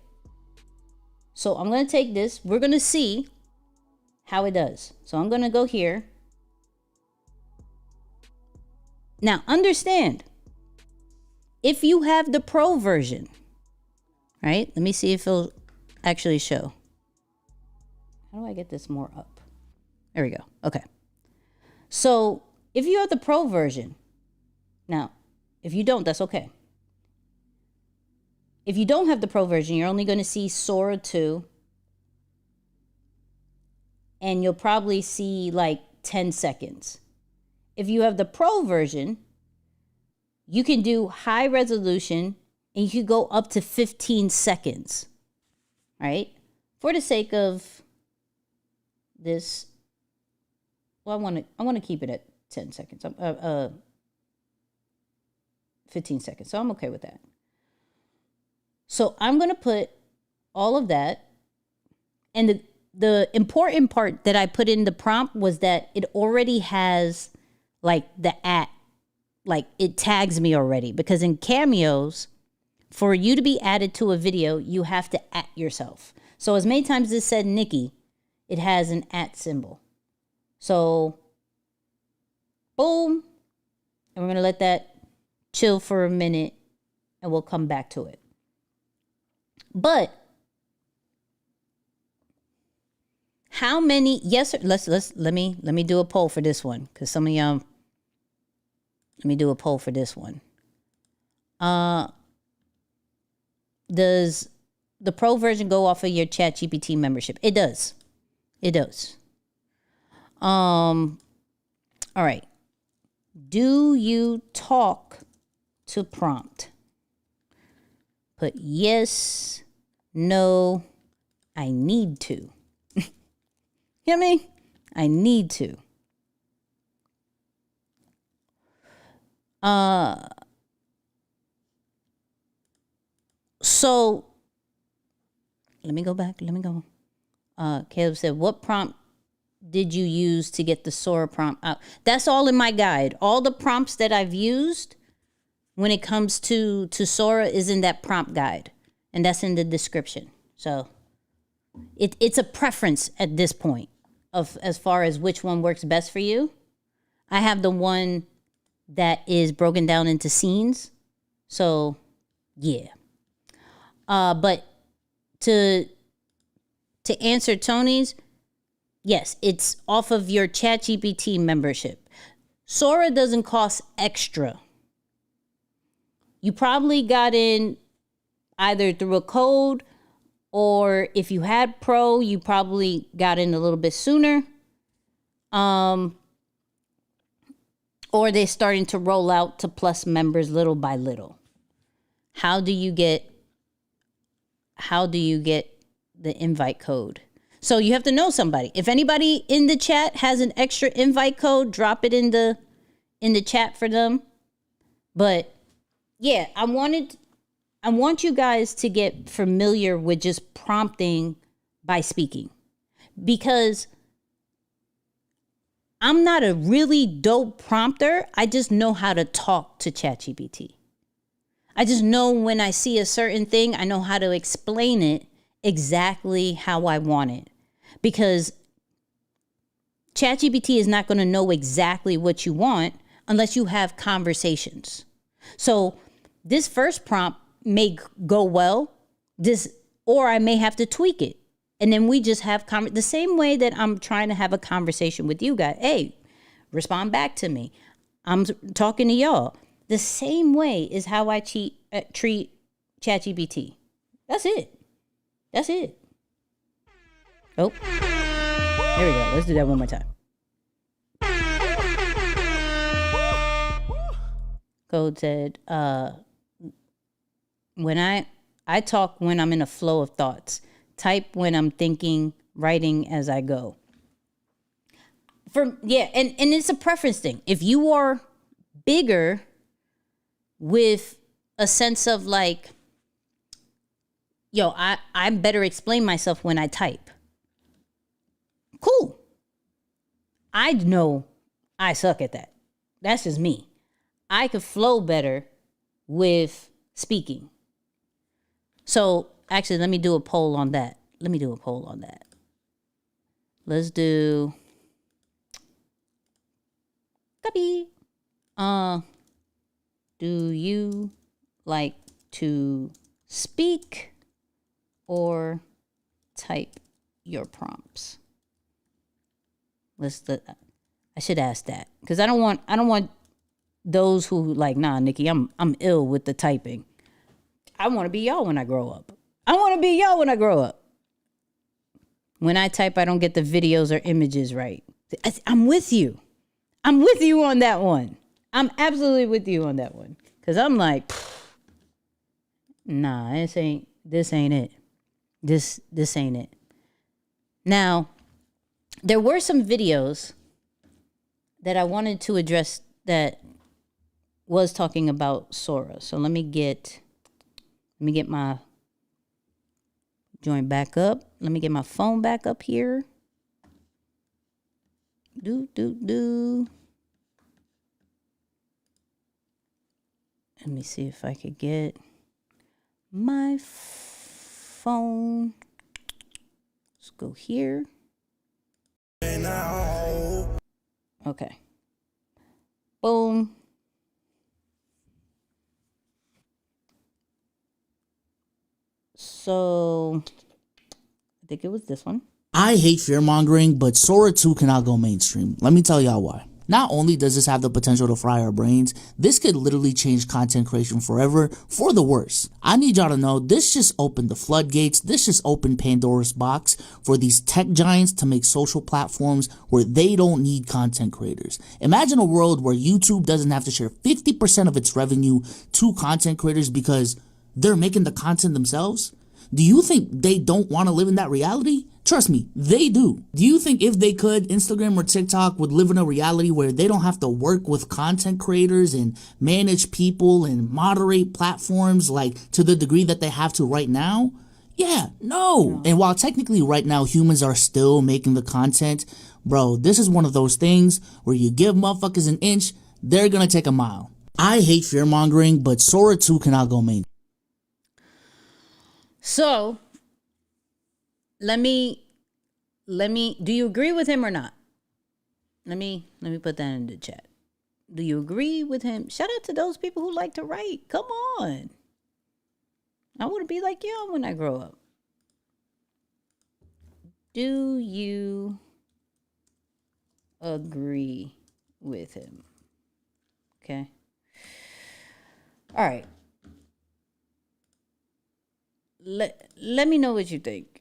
So I'm going to take this. We're going to see how it does. So I'm going to go here. Now understand, if you have the pro version, right? Let me see if it'll actually show. How do I get this more up? There we go. Okay. So if you have the pro version, now, if you don't, that's okay. If you don't have the pro version, you're only going to see Sora 2. And you'll probably see like 10 seconds. If you have the pro version, you can do high resolution and you can go up to 15 seconds. Right? For the sake of this, well, I want to keep it at 10 seconds. 15 seconds. So I'm okay with that. So I'm going to put all of that. And the important part that I put in the prompt was that it already has like the @ like it tags me already, because in Cameos, for you to be added to a video, you have to @ yourself. So as many times as it said Nikki, it has an @ symbol. So boom. And we're going to let that chill for a minute and we'll come back to it. But how many, yes, let me do a poll for this one, because some of y'all, let me do a poll for this one. Does the pro version go off of your ChatGPT membership? It does. It does. All right. Do you talk to prompt? Put yes, no, I need to. Hear me? I need to. So let me go back. Caleb said, what prompt did you use to get the Sora prompt out? That's all in my guide. All the prompts that I've used when it comes to Sora is in that prompt guide. And that's in the description. So it's a preference at this point of as far as which one works best for you. I have the one that is broken down into scenes. So yeah. But to answer Tony's, yes, it's off of your ChatGPT membership. Sora doesn't cost extra. You probably got in either through a code, or if you had Pro, you probably got in a little bit sooner. Or they're starting to roll out to Plus members little by little. How do you get the invite code? So you have to know somebody. If anybody in the chat has an extra invite code, drop it in the chat for them. But yeah, I want you guys to get familiar with just prompting by speaking, because I'm not a really dope prompter. I just know how to talk to ChatGPT. I just know when I see a certain thing, I know how to explain it exactly how I want it. Because ChatGPT is not going to know exactly what you want unless you have conversations. So this first prompt may go well, or I may have to tweak it. And then we just have the same way that I'm trying to have a conversation with you guys. Hey, respond back to me. I'm talking to y'all. The same way is how I treat ChatGPT. That's it. Oh, there we go. Let's do that one more time. Code said, when I talk when I'm in a flow of thoughts. Type when I'm thinking, writing as I go. And it's a preference thing. If you are bigger with a sense of like, I better explain myself when I type. Cool. I know I suck at that. That's just me. I could flow better with speaking. So actually, let me do a poll on that. Let's do copy. Do you like to speak or type your prompts? I should ask that because I don't want those who like, nah, Nikki, I'm ill with the typing. I want to be y'all when I grow up. When I type, I don't get the videos or images right. I'm with you. I'm with you on that one. I'm absolutely with you on that one. Because I'm like, nah, this ain't it. This ain't it. Now, there were some videos that I wanted to address that was talking about Sora. So let me get my joint back up. Let me get my phone back up here. Let me see if I could get my phone. Let's go here. Okay. Boom. So, I think it was this one. I hate fear-mongering, but Sora 2 cannot go mainstream. Let me tell y'all why. Not only does this have the potential to fry our brains, this could literally change content creation forever for the worse. I need y'all to know this just opened the floodgates, this just opened Pandora's box for these tech giants to make social platforms where they don't need content creators. Imagine a world where YouTube doesn't have to share 50% of its revenue to content creators because they're making the content themselves. Do you think they don't want to live in that reality? Trust me, they do. Do you think if they could, Instagram or TikTok would live in a reality where they don't have to work with content creators and manage people and moderate platforms like to the degree that they have to right now? Yeah, no. And while technically right now humans are still making the content, bro, this is one of those things where you give motherfuckers an inch, they're gonna take a mile. I hate fear-mongering, but Sora 2 cannot go main. So, let me, do you agree with him or not? Let me put that in the chat. Do you agree with him? Shout out to those people who like to write. Come on. I want to be like y'all when I grow up. Do you agree with him? Okay. All right. Let me know what you think.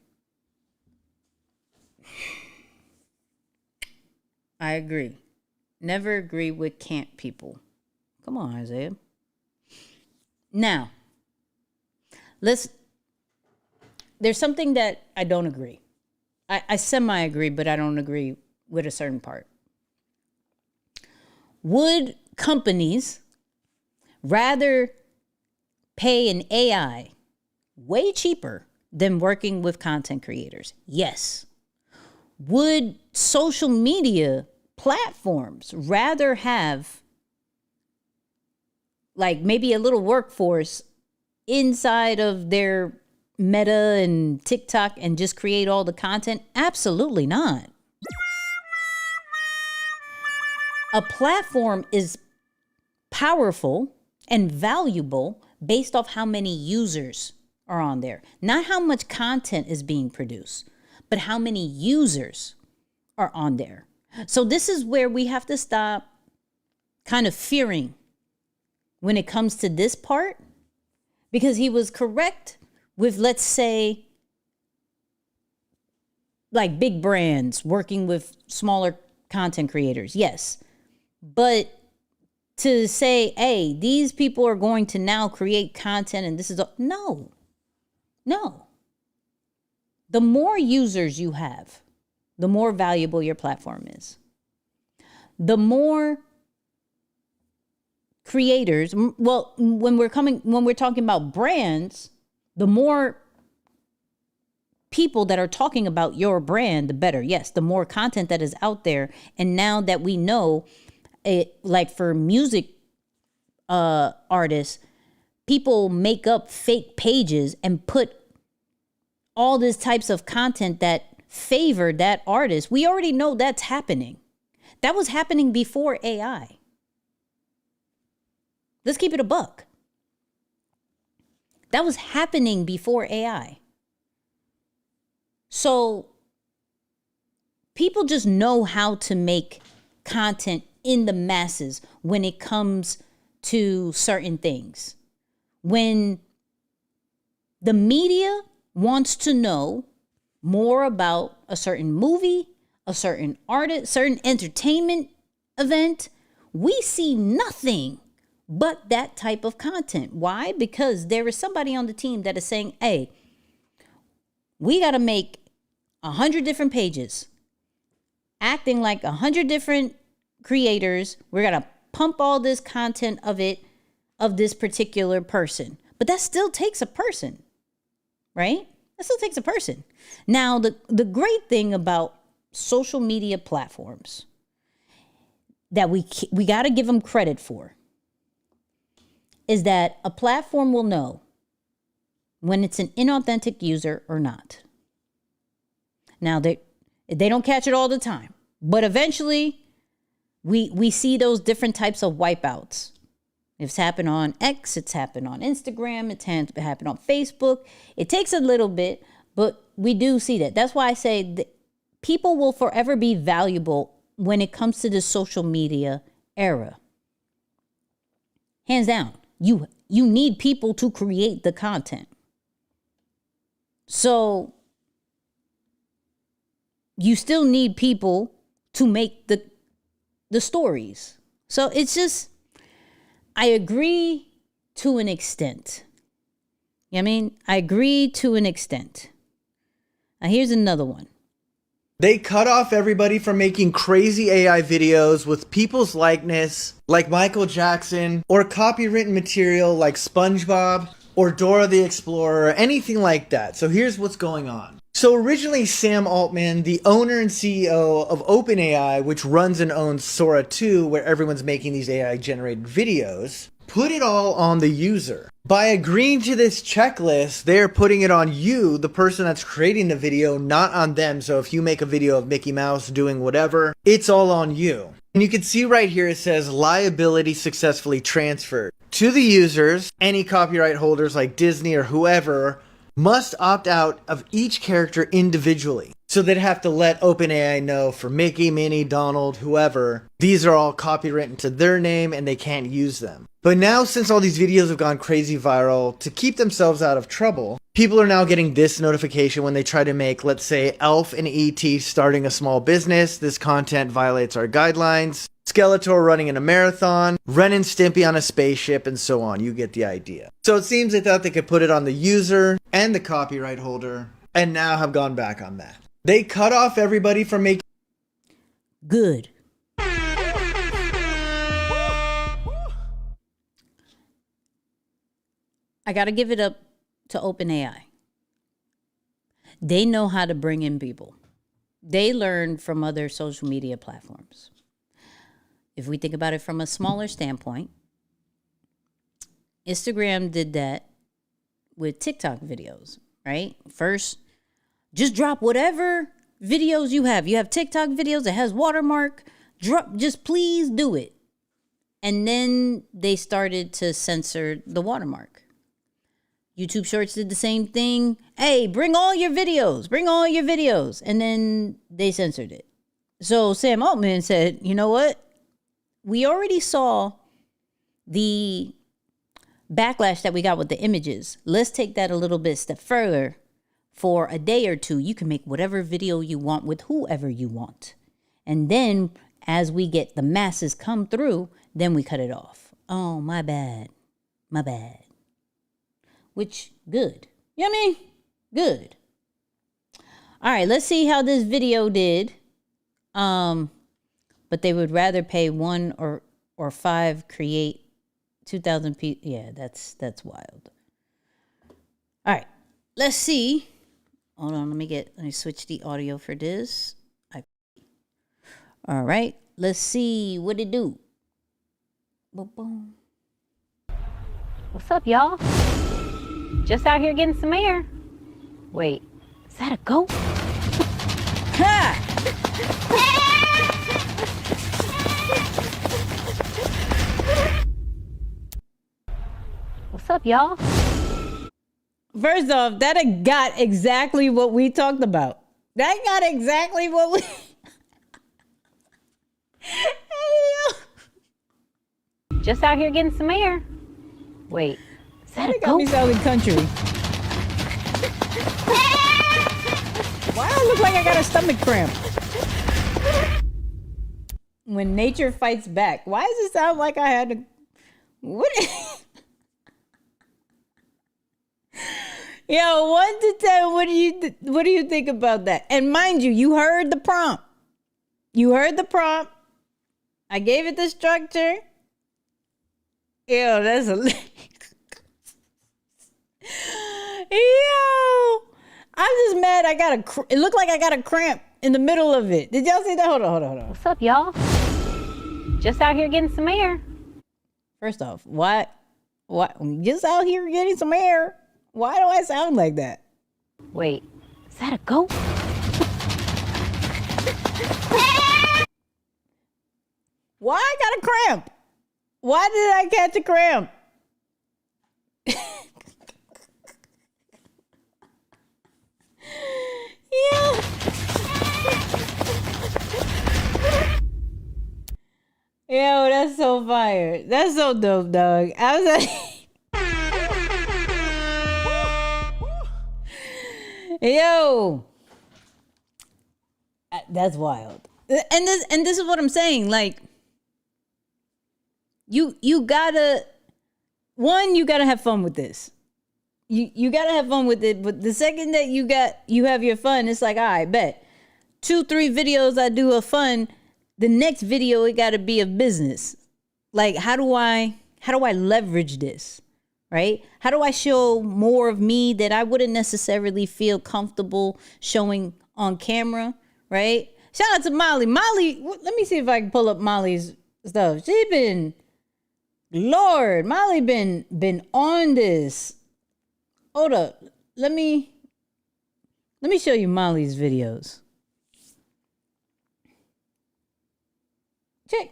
I agree. Never agree with can't people. Come on, Isaiah. Now, there's something that I don't agree. I semi-agree, but I don't agree with a certain part. Would companies rather pay an AI way cheaper than working with content creators? Yes. Would social media platforms rather have like maybe a little workforce inside of their Meta and TikTok and just create all the content? Absolutely not. A platform is powerful and valuable based off how many users are on there. Not how much content is being produced, but how many users are on there. So this is where we have to stop kind of fearing when it comes to this part, because he was correct with, let's say, like big brands working with smaller content creators. Yes. But to say, hey, these people are going to now create content and this is no. The more users you have, the more valuable your platform is. The more creators, well, when we're talking about brands, the more people that are talking about your brand, the better. Yes, the more content that is out there. And now that we know it, like for music artists, people make up fake pages and put all these types of content that favor that artist. We already know that's happening. That was happening before AI. Let's keep it a buck. That was happening before AI. So people just know how to make content in the masses when it comes to certain things. When the media wants to know more about a certain movie, a certain artist, certain entertainment event, we see nothing but that type of content. Why? Because there is somebody on the team that is saying, hey, we got to make 100 different pages, acting like 100 different creators. We're going to pump all this content of this particular person. But that still takes a person, right? That still takes a person. Now, the great thing about social media platforms that we got to give them credit for is that a platform will know when it's an inauthentic user or not. Now, they don't catch it all the time, but eventually we see those different types of wipeouts. It's happened on X, it's happened on Instagram, it's happened on Facebook. It takes a little bit, but we do see that. That's why I say that people will forever be valuable when it comes to the social media era. Hands down. You need people to create the content. So you still need people to make the stories. So it's just, I agree to an extent. You know what I mean? I agree to an extent. Now here's another one. They cut off everybody from making crazy AI videos with people's likeness, like Michael Jackson, or copywritten material like SpongeBob or Dora the Explorer, or anything like that. So here's what's going on. So originally Sam Altman, the owner and CEO of OpenAI, which runs and owns Sora 2, where everyone's making these AI generated videos, put it all on the user. By agreeing to this checklist, they're putting it on you, the person that's creating the video, not on them. So if you make a video of Mickey Mouse doing whatever, it's all on you. And you can see right here it says liability successfully transferred. To the users, any copyright holders like Disney or whoever must opt out of each character individually. So they'd have to let OpenAI know for Mickey, Minnie, Donald, whoever, these are all copywritten to their name and they can't use them. But now, since all these videos have gone crazy viral, to keep themselves out of trouble, people are now getting this notification when they try to make, let's say, Elf and E.T. starting a small business. This content violates our guidelines. Skeletor running in a marathon, Ren and Stimpy on a spaceship, and so on. You get the idea. So it seems they thought they could put it on the user and the copyright holder, and now have gone back on that. They cut off everybody from making... Good. I got to give it up to OpenAI. They know how to bring in people. They learn from other social media platforms. If we think about it from a smaller standpoint, Instagram did that with TikTok videos, right? First, just drop whatever videos you have. You have TikTok videos that has watermark. Just please do it. And then they started to censor the watermark. YouTube Shorts did the same thing. Hey, bring all your videos. Bring all your videos. And then they censored it. So Sam Altman said, you know what? We already saw the backlash that we got with the images. Let's take that a little bit step further. For a day or two, you can make whatever video you want with whoever you want. And then as we get the masses come through, then we cut it off. Oh, my bad. My bad. Which, good. You know what I mean? Good. All right, let's see how this video did. But they would rather pay 1 or 5 create 2,000 people. Yeah, that's wild. All right, let's see. Hold on, let me switch the audio for this. All right, let's see what it do. Boom, boom. What's up, y'all? Just out here getting some air. Wait, is that a goat? Ha! What's up, y'all? First off, that got exactly what we talked about. That got exactly what we... Just out here getting some air. Wait, is that a got goat? me sounding country. Why do I look like I got a stomach cramp? When nature fights back. Why does it sound like I had to... What? Yo, 1 to 10, what do you think about that? And mind you, you heard the prompt. You heard the prompt. I gave it the structure. Yo, that's a... Yo, I'm just mad I got it looked like I got a cramp in the middle of it. Did y'all see that? Hold on. What's up, y'all? Just out here getting some air. First off, what? Just out here getting some air. Why do I sound like that? Wait, is that a goat? Why I got a cramp? Why did I catch a cramp? Yeah. Yo, that's so fire. That's so dope, dog. I was like... Yo, that's wild. And this is what I'm saying. Like, you gotta have fun with this. You gotta have fun with it. But the second that you have your fun, it's like, all right, bet 2-3 videos I do of fun. The next video, it gotta be of business. Like, how do I leverage this? Right? How do I show more of me that I wouldn't necessarily feel comfortable showing on camera? Right? Shout out to Molly. Molly, let me see if I can pull up Molly's stuff. Molly been on this. Hold up. Let me show you Molly's videos. Check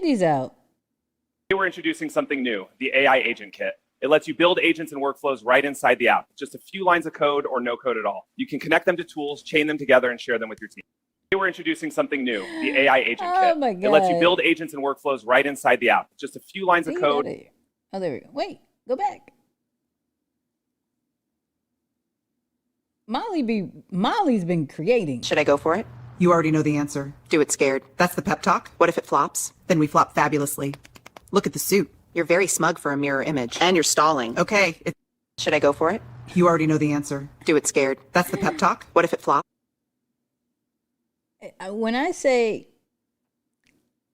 these out. We're introducing something new, the AI Agent Kit. It lets you build agents and workflows right inside the app. Just a few lines of code or no code at all. You can connect them to tools, chain them together, and share them with your team. We're introducing something new, the AI Agent Kit. My God. It lets you build agents and workflows right inside the app. Just a few lines of code. Oh, there we go. Wait, go back. Molly's been creating. Should I go for it? You already know the answer. Do it scared. That's the pep talk. What if it flops? Then we flop fabulously. Look at the suit. You're very smug for a mirror image. And you're stalling. Okay. Should I go for it? You already know the answer. Do it scared. That's the pep talk. What if it flops? When I say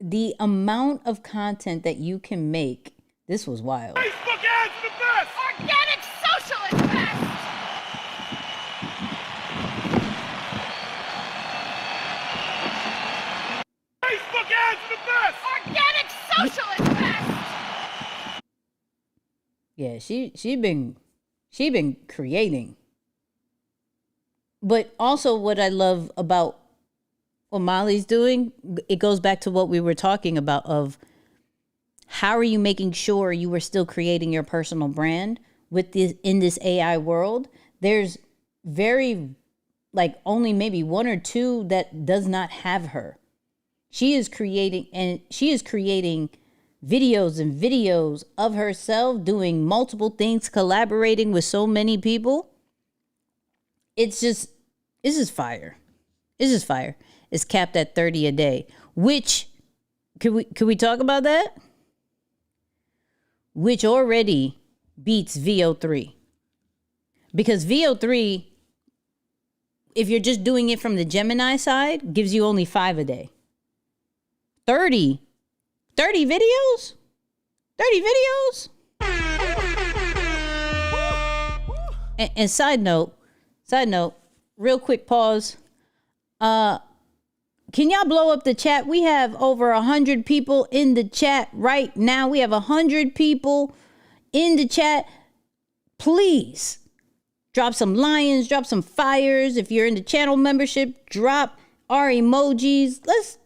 the amount of content that you can make, this was wild. Facebook ads the best! Organic social is best! Facebook ads the best! Organic social is best! Yeah, she been creating. But also what I love about what Molly's doing, it goes back to what we were talking about of how are you making sure you are still creating your personal brand with this in this AI world. There's very only maybe 1 or 2 that does not have her. She is creating videos and videos of herself doing multiple things, collaborating with so many people. It's just fire. It's just fire. It's capped at 30 a day, which could we talk about that? Which already beats VO3. Because VO3, if you're just doing it from the Gemini side, gives you only 5 a day. 30 videos? 30 videos? And side note, real quick pause. Can y'all blow up the chat? We have over 100 people in the chat right now. We have 100 people in the chat. Please drop some lions, drop some fires. If you're in the channel membership, drop our emojis. Let's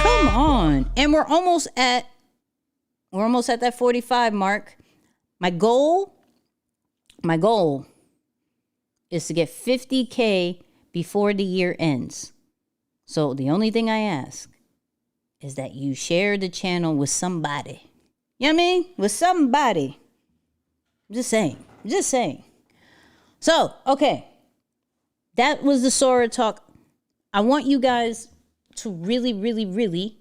come on. And we're almost at that 45 mark. My goal is to get 50K before the year ends. So the only thing I ask is that you share the channel with somebody. You know what I mean? With somebody. I'm just saying. So, okay. That was the Sora talk. I want you guys to really, really, really,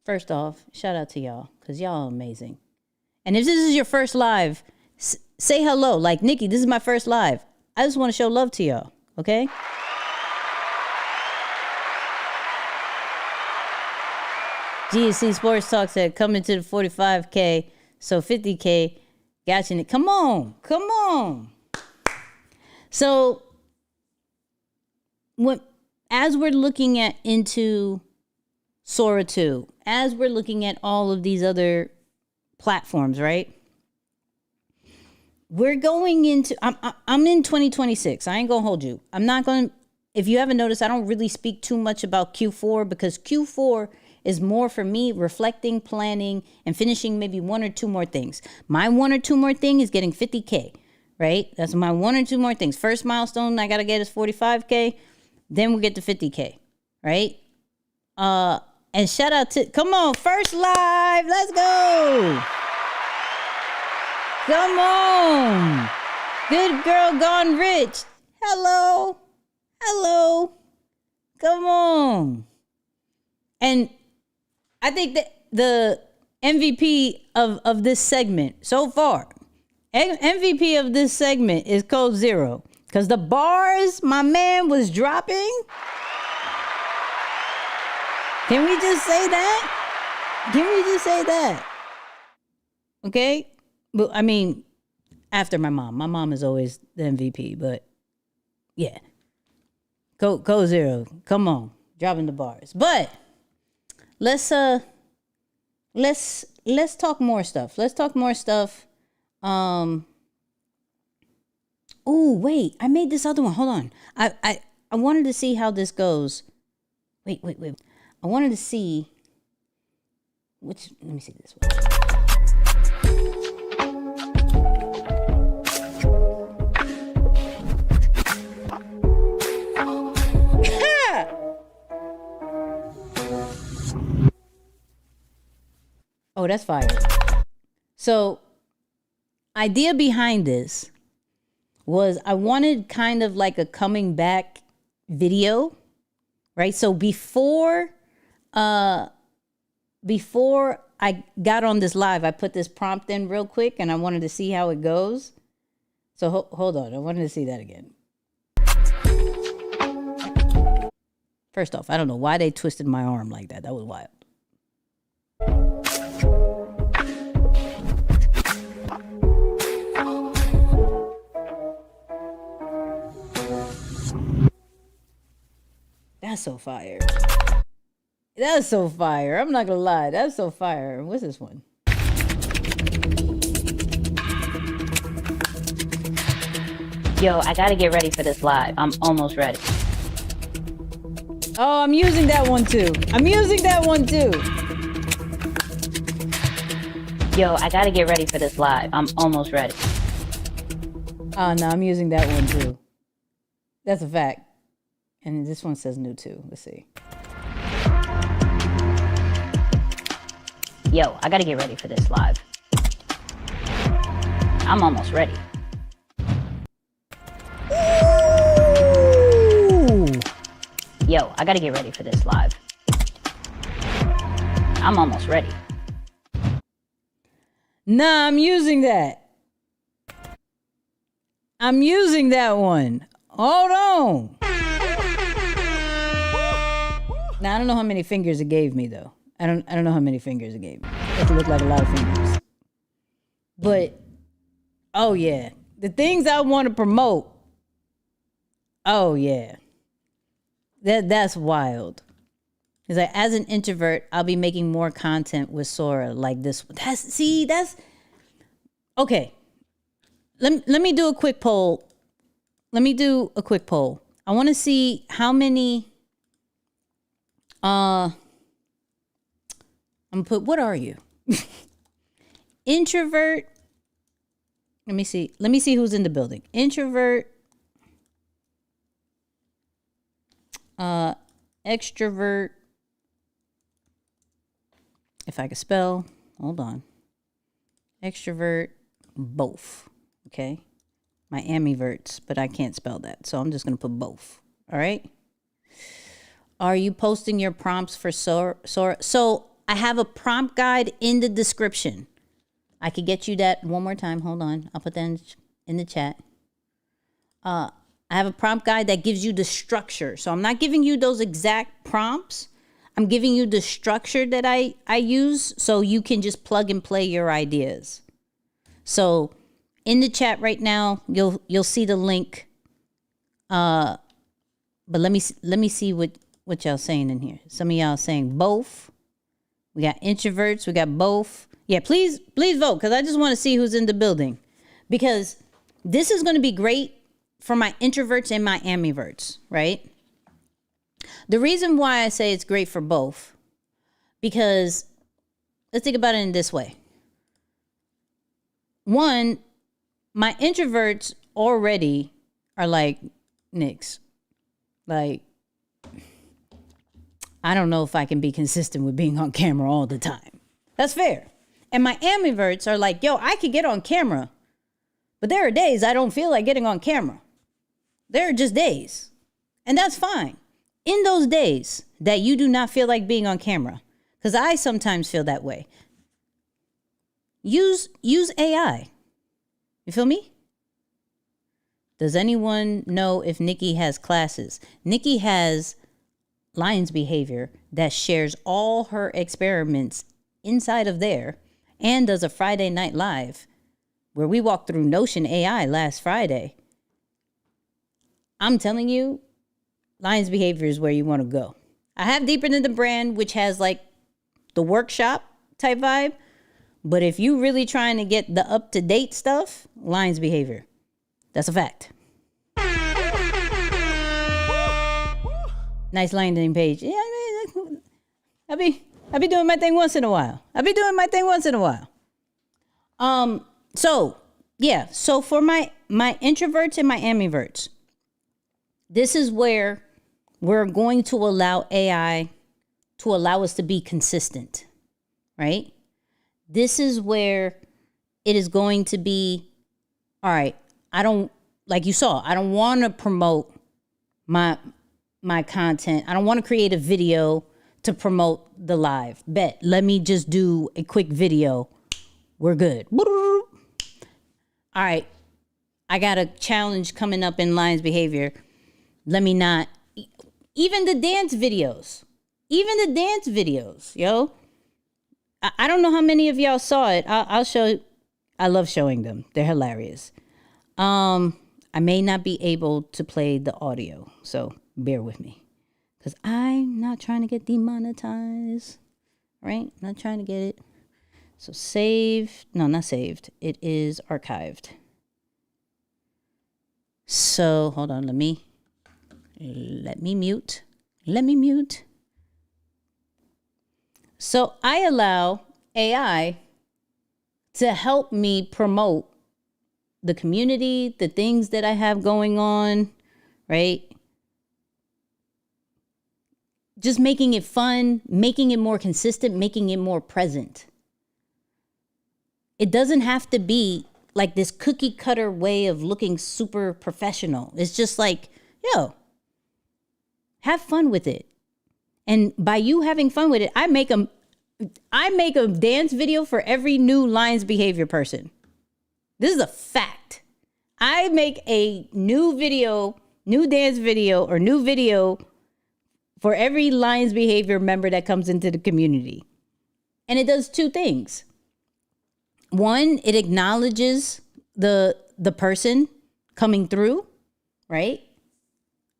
first off, shout out to y'all, because y'all are amazing. And if this is your first live, say hello. Like, Nikki, this is my first live. I just want to show love to y'all, okay? GSC Sports Talk said, coming to the 45K, so 50K. Gotcha. Come on. So, as we're looking into Sora 2, as we're looking at all of these other platforms, right? We're going into, I'm in 2026. I ain't gonna hold you. I'm not going to, if you haven't noticed, I don't really speak too much about Q4 because Q4 is more for me reflecting, planning, and finishing maybe one or two more things. My one or two more thing is getting 50K, right? That's my one or two more things. First milestone I got to get is 45K. Then we'll get to 50K, right? And shout out to, come on, first live. Let's go. Come on. Good girl gone rich. Hello. Come on. And I think that the MVP of this segment so far, MVP of this segment is Code Zero. Because the bars my man was dropping. Can we just say that? Okay? Well, I mean, after my mom. My mom is always the MVP, but yeah. Code Zero. Come on. Dropping the bars. But let's talk more stuff. Ooh, wait. I made this other one. Hold on. I wanted to see how this goes. Wait. I wanted to see let me see this one. Oh, that's fire. So, idea behind this was I wanted kind of like a coming back video, right? So before I got on this live, I put this prompt in real quick and I wanted to see how it goes. So hold on, I wanted to see that again. First off, I don't know why they twisted my arm like that. That was wild. That's so fire. That's so fire. I'm not gonna lie. That's so fire. What's this one? Yo, I gotta get ready for this live. I'm almost ready. Oh, I'm using that one too. Yo, I gotta get ready for this live. I'm almost ready. Oh, no, I'm using that one too. That's a fact. And this one says new too. Let's see. Yo, I gotta get ready for this live. I'm almost ready. Ooh. Yo, I gotta get ready for this live. I'm almost ready. Nah, I'm using that. I'm using that one. Hold on. Now, I don't know how many fingers it gave me, though. I don't know how many fingers it gave me. It looked like a lot of fingers. But, oh, yeah. The things I want to promote. Oh yeah. That's wild. It's like, as an introvert, I'll be making more content with Sora like this. That's okay. Let me do a quick poll. I want to see how many I'm gonna put, what are you? Introvert. Let me see who's in the building. Introvert, extrovert. If I could spell, hold on. Extrovert, both. Okay. My ambiverts, but I can't spell that. So I'm just going to put both. All right. Are you posting your prompts for Sora? So I have a prompt guide in the description. I could get you that one more time. Hold on. I'll put that in the chat. I have a prompt guide that gives you the structure. So I'm not giving you those exact prompts. I'm giving you the structure that I use so you can just plug and play your ideas. So in the chat right now, you'll see the link. But let me see what y'all saying in here. Some of y'all saying both. We got introverts. We got both. Yeah, please vote, because I just want to see who's in the building. Because this is going to be great for my introverts and my ambiverts, right? The reason why I say it's great for both, because let's think about it in this way. One, my introverts already are like, Nix, like, I don't know if I can be consistent with being on camera all the time. That's fair. And my ambiverts are like, yo, I could get on camera, but there are days I don't feel like getting on camera. There are just days. And that's fine. In those days that you do not feel like being on camera, because I sometimes feel that way, use AI. You feel me? Does anyone know if Nikki has classes? Nikki has Lion's Behavior that shares all her experiments inside of there, and does a Friday Night Live where we walked through Notion AI last Friday. I'm telling you, Lion's Behavior is where you want to go. I have Deeper Than the Brand, which has like the workshop type vibe. But if you really trying to get the up-to-date stuff, Lion's Behavior. That's a fact. Nice landing page. Yeah, I be doing my thing once in a while. So for my introverts and my ambiverts, this is where we're going to allow AI to allow us to be consistent, right? This is where it is going to be, all right, I don't, like you saw, I don't want to promote my content. I don't want to create a video to promote the live. Bet, let me just do a quick video. We're good. All right, I got a challenge coming up in Lion's Behavior. Let me not, even the dance videos, yo. I don't know how many of y'all saw it. I'll show. I love showing them. They're hilarious. I may not be able to play the audio, so bear with me, because I'm not trying to get demonetized, right? Not trying to get it. So saved. No, not saved. It is archived. So hold on. Let me mute. So I allow AI to help me promote the community, the things that I have going on, right? Just making it fun, making it more consistent, making it more present. It doesn't have to be like this cookie cutter way of looking super professional. It's just like, yo, have fun with it. And by you having fun with it, I make a dance video for every new Lion's Behavior person. This is a fact. I make a new dance video, or new video for every Lion's Behavior member that comes into the community. And it does two things. One, it acknowledges the the person coming through, right?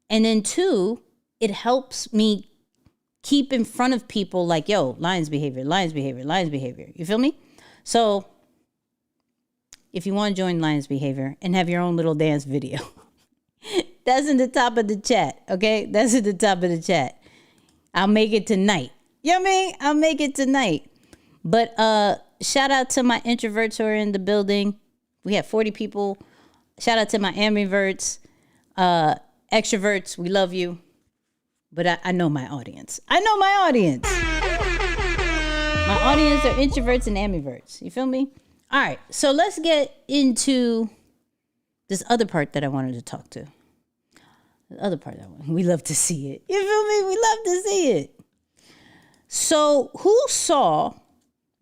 And then 2, it helps me keep in front of people like, yo, Lions behavior, Lions behavior, Lions behavior. You feel me? So if you want to join Lions behavior and have your own little dance video, that's in the top of the chat, okay? That's at the top of the chat. I'll make it tonight. You know what I mean? I'll make it tonight. But shout out to my introverts who are in the building. We have 40 people. Shout out to my ambiverts, extroverts. We love you. But I know my audience. I know my audience. My audience are introverts and ambiverts. You feel me? All right. So let's get into this other part that I wanted to talk to. The other part we love to see it. You feel me? We love to see it. So who saw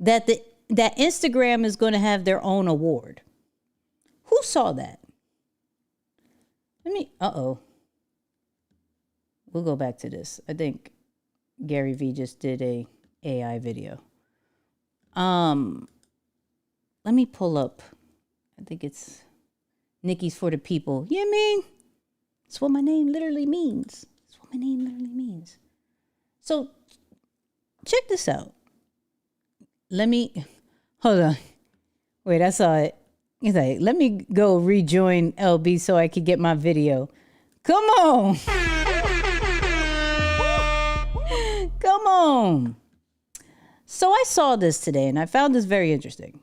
that that Instagram is going to have their own award? Who saw that? We'll go back to this. I think Gary Vee just did a AI video. Let me pull up. I think it's Nikki's for the people. You know what I mean? That's what my name literally means. So check this out. Hold on. Wait, I saw it. He's like, let me go rejoin LB so I could get my video. Come on. Come on. So I saw this today and I found this very interesting.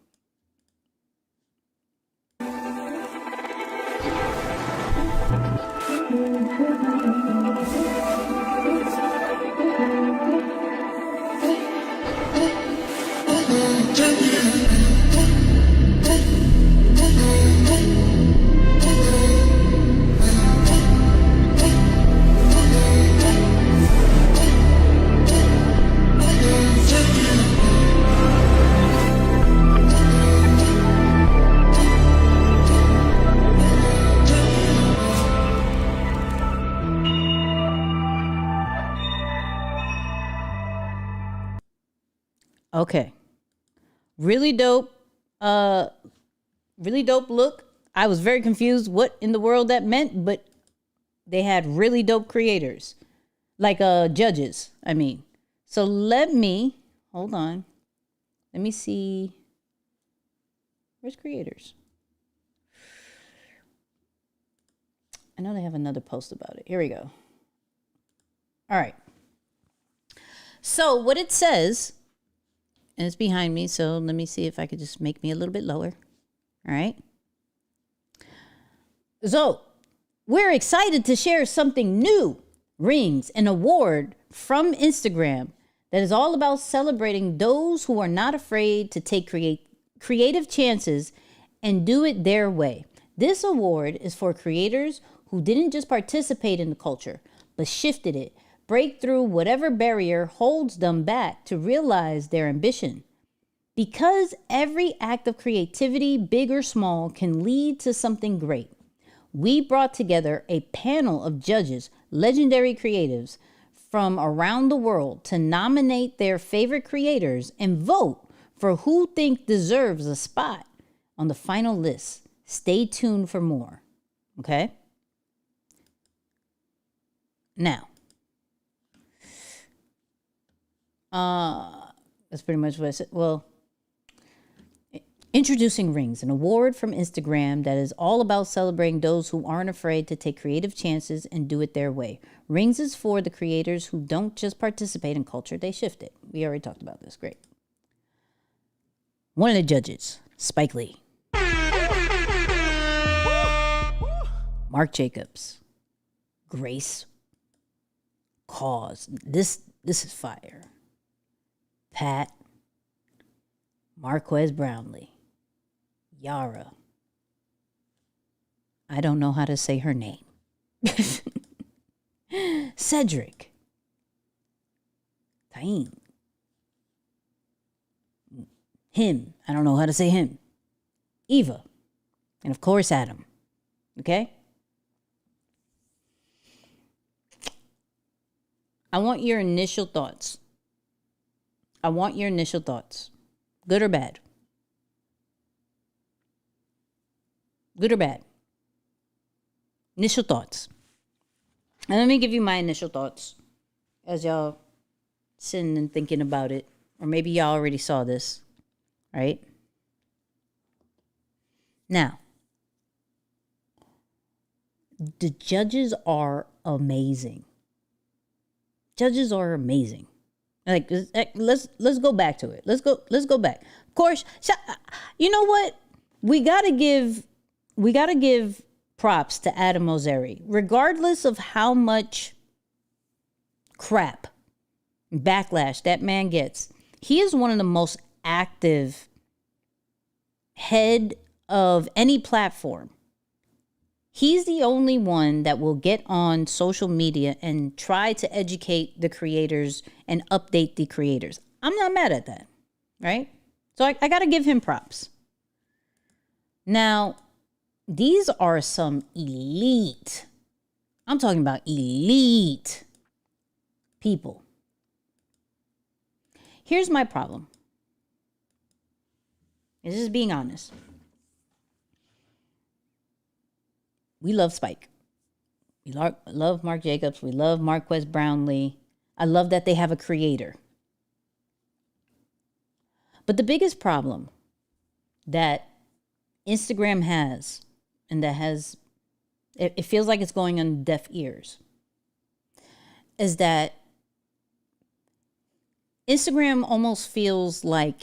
Okay. Really dope look. I was very confused what in the world that meant, but they had really dope creators. Like judges, I mean. So hold on. Let me see. Where's creators? I know they have another post about it. Here we go. All right. So what it says, and it's behind me, so let me see if I could just make me a little bit lower. All right. So we're excited to share something new. Rings, an award from Instagram that is all about celebrating those who are not afraid to take creative chances and do it their way. This award is for creators who didn't just participate in the culture, but shifted it, break through whatever barrier holds them back to realize their ambition. Because every act of creativity, big or small, can lead to something great. We brought together a panel of judges, legendary creatives from around the world to nominate their favorite creators and vote for who think deserves a spot on the final list. Stay tuned for more. Okay? Now, that's pretty much what I said. Well, introducing Rings, an award from Instagram that is all about celebrating those who aren't afraid to take creative chances and do it their way. Rings is for the creators who don't just participate in culture, they shift it. We already talked about this. Great. One of the judges, Spike Lee. Mark Jacobs. Grace. Cause. This is fire. Pat. Marquez Brownlee. Yara. I don't know how to say her name. Cedric. Taine. Him. I don't know how to say him. Eva. And of course, Adam. Okay? I want your initial thoughts. Good or bad? Good or bad? Initial thoughts. And let me give you my initial thoughts as y'all sitting and thinking about it. Or maybe y'all already saw this, right? Now, the judges are amazing. Judges are amazing. Like, let's go back to it. Let's go back. Of course, you know what? We gotta give props to Adam Mosseri, regardless of how much crap, backlash that man gets. He is one of the most active head of any platform. He's the only one that will get on social media and try to educate the creators and update the creators. I'm not mad at that, right? So I got to give him props. Now, these are some elite, I'm talking about elite people. Here's my problem. This is being honest. We love Spike. We love Mark Jacobs. We love Marquez Brownlee. I love that they have a creator. But the biggest problem that Instagram has, and that has, it feels like it's going on deaf ears, is that Instagram almost feels like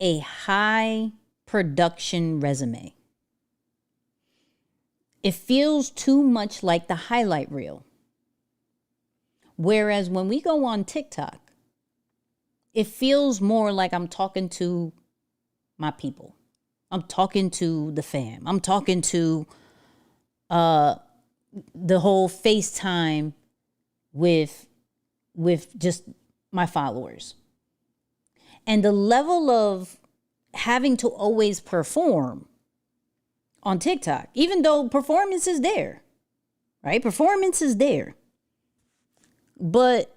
a high production resume. It feels too much like the highlight reel. Whereas when we go on TikTok, it feels more like I'm talking to my people. I'm talking to the fam. I'm talking to the whole FaceTime with just my followers. And the level of having to always perform on TikTok, even though performance is there, right? Performance is there. But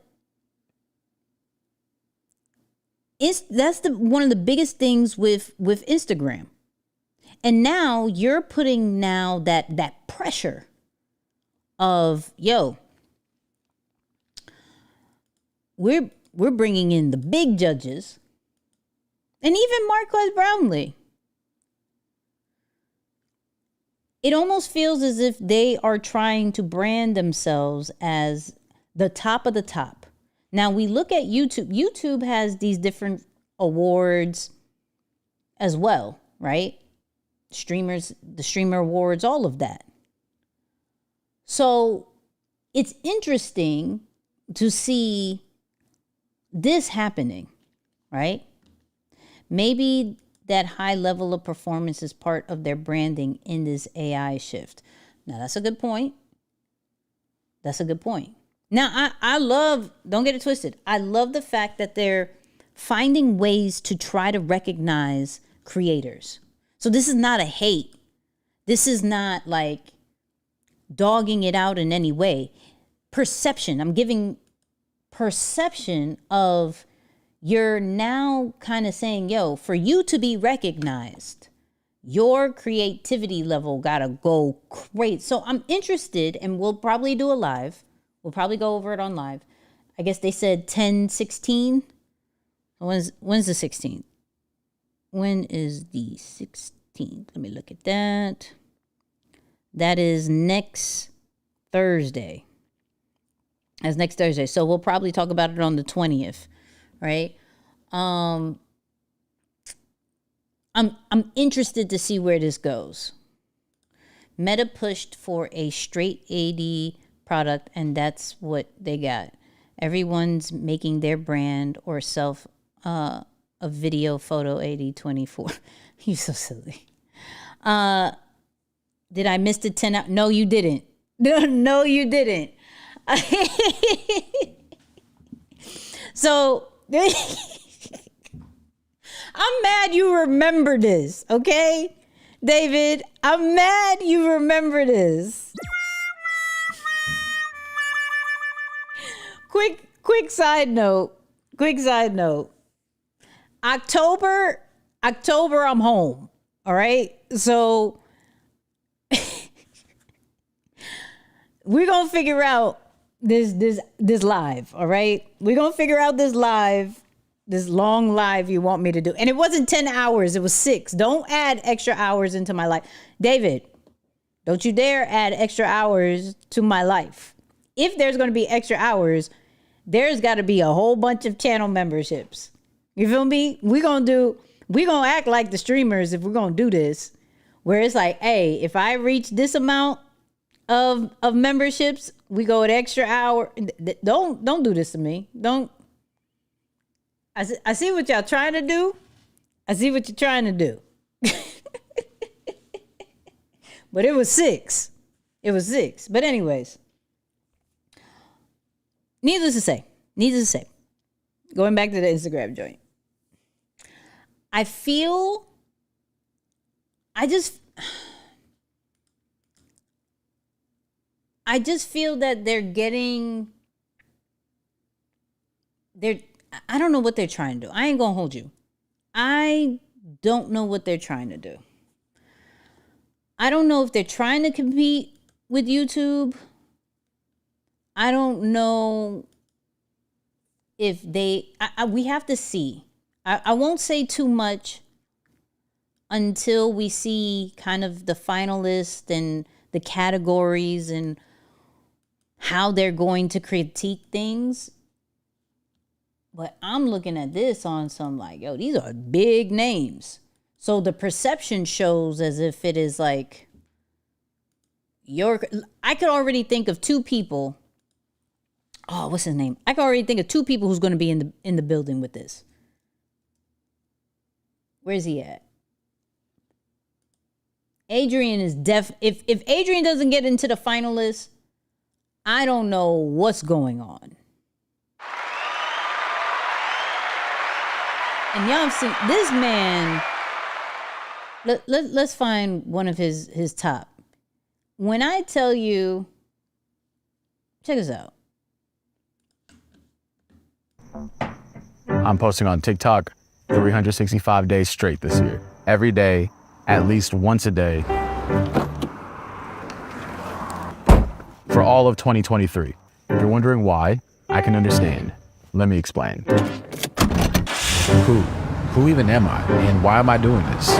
that's one of the biggest things with Instagram. And now you're putting that pressure of, yo, we're bringing in the big judges, and even Marquez Brownlee. It almost feels as if they are trying to brand themselves as the top of the top. Now we look at YouTube. YouTube has these different awards as well, right? Streamers, the streamer awards, all of that. So it's interesting to see this happening, right? Maybe that high level of performance is part of their branding in this AI shift. Now, that's a good point. That's a good point. Now, I love, don't get it twisted, I love the fact that they're finding ways to try to recognize creators. So this is not a hate. This is not like dogging it out in any way. Perception. I'm giving perception of, you're now kind of saying, yo, for you to be recognized, your creativity level gotta go crazy. So I'm interested, and we'll probably do a live. We'll probably go over it on live. I guess they said 10/16. When's the 16th? When is the 16th? Let me look at that. That is next Thursday. That's next Thursday. So we'll probably talk about it on the 20th, right? I'm interested to see where this goes. Meta pushed for a straight AD product, and that's what they got. Everyone's making their brand or self a video photo AD 24. You're so silly. Did I miss the 10 out? No, you didn't. No, you didn't. So I'm mad you remember this, okay? David, I'm mad you remember this. Quick side note. October, I'm home. All right. So we're gonna figure out this live, all right? We're gonna figure out this live, this long live you want me to do. And it wasn't 10 hours, it was 6. Don't add extra hours into my life. David, don't you dare add extra hours to my life. If there's gonna be extra hours, there's gotta be a whole bunch of channel memberships. You feel me? We're gonna act like the streamers if we're gonna do this, where it's like, hey, if I reach this amount of memberships, we go an extra hour. Don't do this to me. Don't. I see what y'all trying to do. I see what you're trying to do. But it was 6. It was 6. But anyways, needless to say, going back to the Instagram joint, I just feel that I don't know what they're trying to do. I ain't gonna hold you. I don't know what they're trying to do. I don't know if they're trying to compete with YouTube. I don't know if we have to see. I won't say too much until we see kind of the finalists and the categories and how they're going to critique things. But I'm looking at this on some like, yo, these are big names. So the perception shows as if it is like I could already think of 2 people. Oh, what's his name? I could already think of 2 people who's going to be in the building with this. Where's he at? Adrian is if Adrian doesn't get into the finalists, I don't know what's going on. And y'all have seen this man. Let's find one of his top. When I tell you, check this out. I'm posting on TikTok 365 days straight this year. Every day, at least once a day. For all of 2023. If you're wondering why, I can understand. Let me explain. Who even am I? And why am I doing this?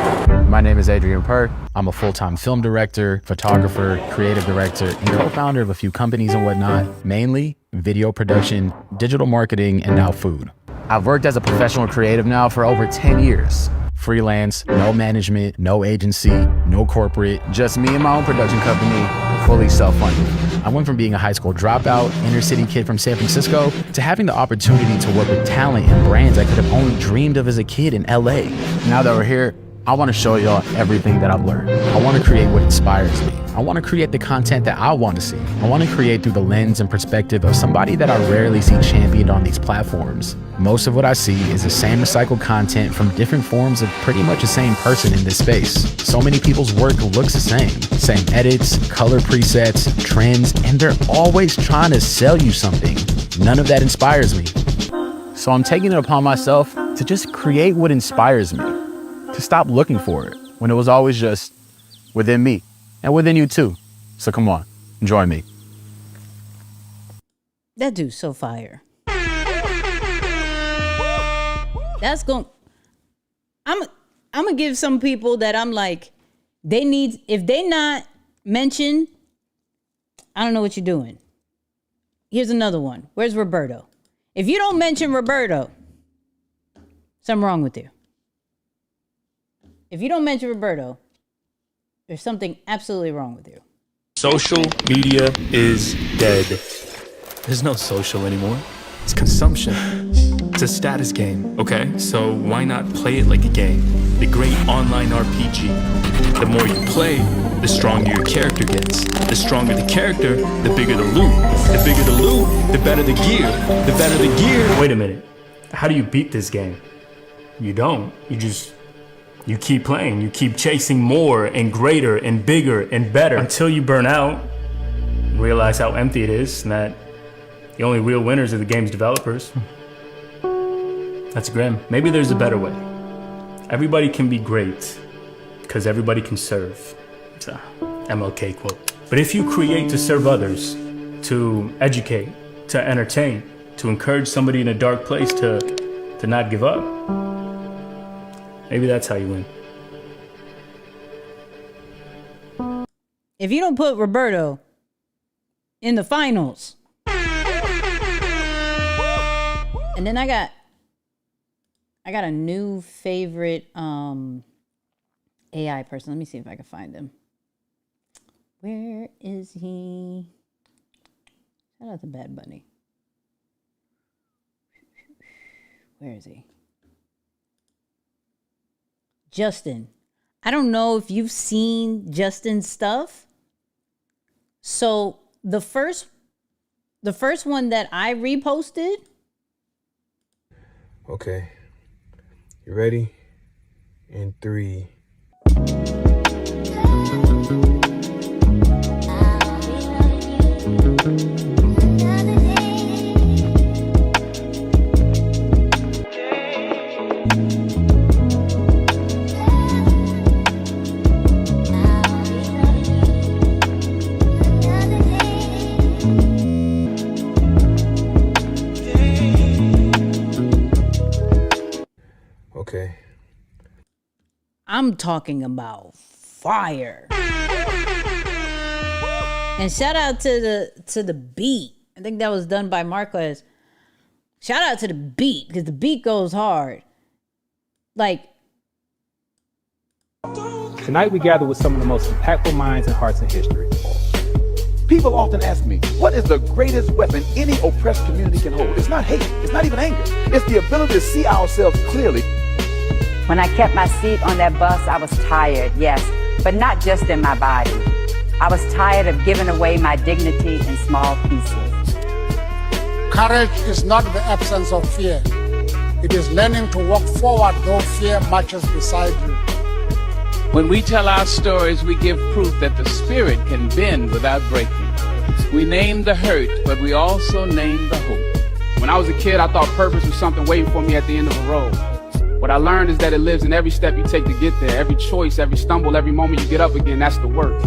My name is Adrian Purr. I'm a full-time film director, photographer, creative director, and co-founder of a few companies and whatnot, mainly video production, digital marketing, and now food. I've worked as a professional creative now for over 10 years. Freelance, no management, no agency, no corporate, just me and my own production company, fully self-funded. I went from being a high school dropout, inner city kid from San Francisco, to having the opportunity to work with talent and brands I could have only dreamed of as a kid in LA. Now that we're here, I want to show y'all everything that I've learned. I want to create what inspires me. I want to create the content that I want to see. I want to create through the lens and perspective of somebody that I rarely see championed on these platforms. Most of what I see is the same recycled content from different forms of pretty much the same person in this space. So many people's work looks the same. Same edits, color presets, trends, and they're always trying to sell you something. None of that inspires me. So I'm taking it upon myself to just create what inspires me. To stop looking for it when it was always just within me and within you too. So come on, join me. That dude's so fire. That's going. I'm gonna give some people that I'm like, if they not mentioned, I don't know what you're doing. Here's another one. Where's Roberto? If you don't mention Roberto, something wrong with you. If you don't mention Roberto, there's something absolutely wrong with you. Social media is dead. There's no social anymore. It's consumption. It's a status game, okay? So why not play it like a game? The great online RPG. The more you play, the stronger your character gets. The stronger the character, the bigger the loot. The bigger the loot, the better the gear. The better the gear. Wait a minute. How do you beat this game? You don't. You keep playing, you keep chasing more and greater and bigger and better until you burn out, realize how empty it is, and that the only real winners are the game's developers. That's grim. Maybe there's a better way. Everybody can be great. because everybody can serve. It's a MLK quote. But if you create to serve others, to educate, to entertain, to encourage somebody in a dark place to not give up, maybe that's how you win. If you don't put Roberto in the finals, and then I got a new favorite AI person. Let me see if I can find him. Where is he? Shout out to Bad Bunny. Where is he? Justin. I don't know if you've seen Justin's stuff. So the first one that I reposted. Okay. You ready? In 3. Okay. I'm talking about fire. And shout out to the beat. I think that was done by Marquez. Shout out to the beat, because the beat goes hard. Like, tonight we gather with some of the most impactful minds and hearts in history. People often ask me, what is the greatest weapon any oppressed community can hold? It's not hate. It's not even anger. It's the ability to see ourselves clearly. When I kept my seat on that bus, I was tired, yes, but not just in my body. I was tired of giving away my dignity in small pieces. Courage is not the absence of fear. It is learning to walk forward though fear marches beside you. When we tell our stories, we give proof that the spirit can bend without breaking. We name the hurt, but we also name the hope. When I was a kid, I thought purpose was something waiting for me at the end of a road. What I learned is that it lives in every step you take to get there. Every choice, every stumble, every moment you get up again, that's the work.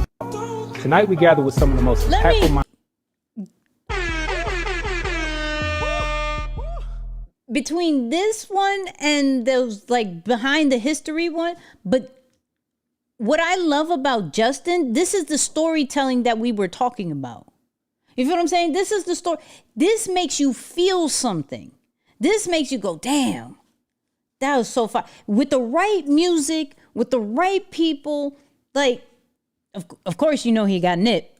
Tonight we gather with some of the most impactful minds. between this one and those like behind the history one, but what I love about Justin, this is the storytelling that we were talking about. You feel what I'm saying? This is the story. This makes you feel something. This makes you go, damn, that was so fun. With the right music, with the right people, like, of course, you know he got nipped.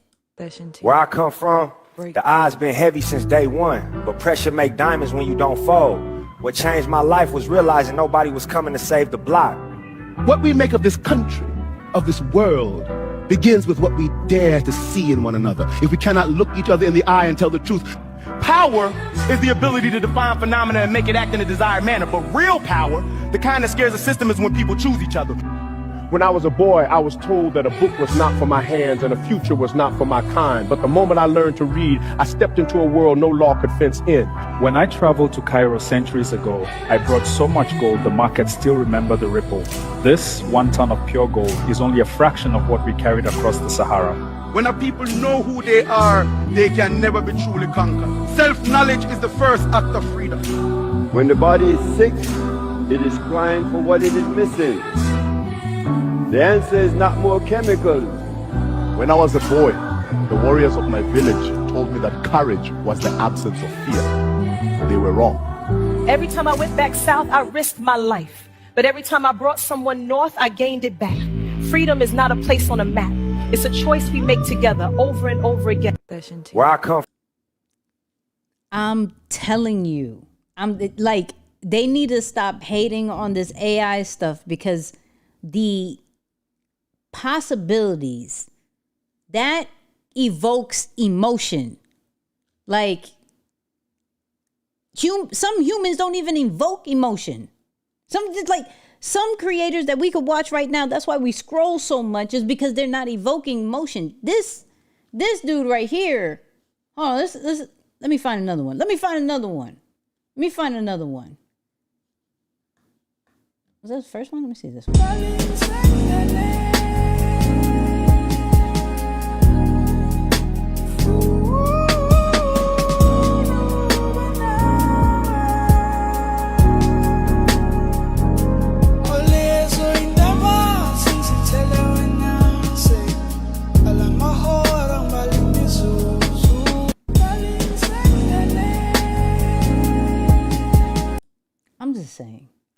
Where I come from, the odds been heavy since day one, but pressure make diamonds when you don't fold. What changed my life was realizing nobody was coming to save the block. What we make of this country, of this world, begins with what we dare to see in one another. If we cannot look each other in the eye and tell the truth. Power is the ability to define phenomena and make it act in a desired manner. But real power, the kind that scares the system, is when people choose each other. When I was a boy, I was told that a book was not for my hands and a future was not for my kind. But the moment I learned to read, I stepped into a world no law could fence in. When I traveled to Cairo centuries ago, I brought so much gold the markets still remember the ripple. This 1 ton of pure gold is only a fraction of what we carried across the Sahara. When a people know who they are, they can never be truly conquered. Self-knowledge is the first act of freedom. When the body is sick, it is crying for what it is missing. The answer is not more chemicals. When I was a boy, the warriors of my village told me that courage was the absence of fear. They were wrong. Every time I went back south, I risked my life. But every time I brought someone north, I gained it back. Freedom is not a place on a map. It's a choice we make together over and over again. Where I come from. I'm telling you, like, they need to stop hating on this AI stuff, because the possibilities that evokes emotion. Like, some humans don't even evoke emotion. Some creators that we could watch right now, that's why we scroll so much, is because they're not evoking emotion. This dude right here, hold on, let me find another one. Was that the first one? Let me see this one.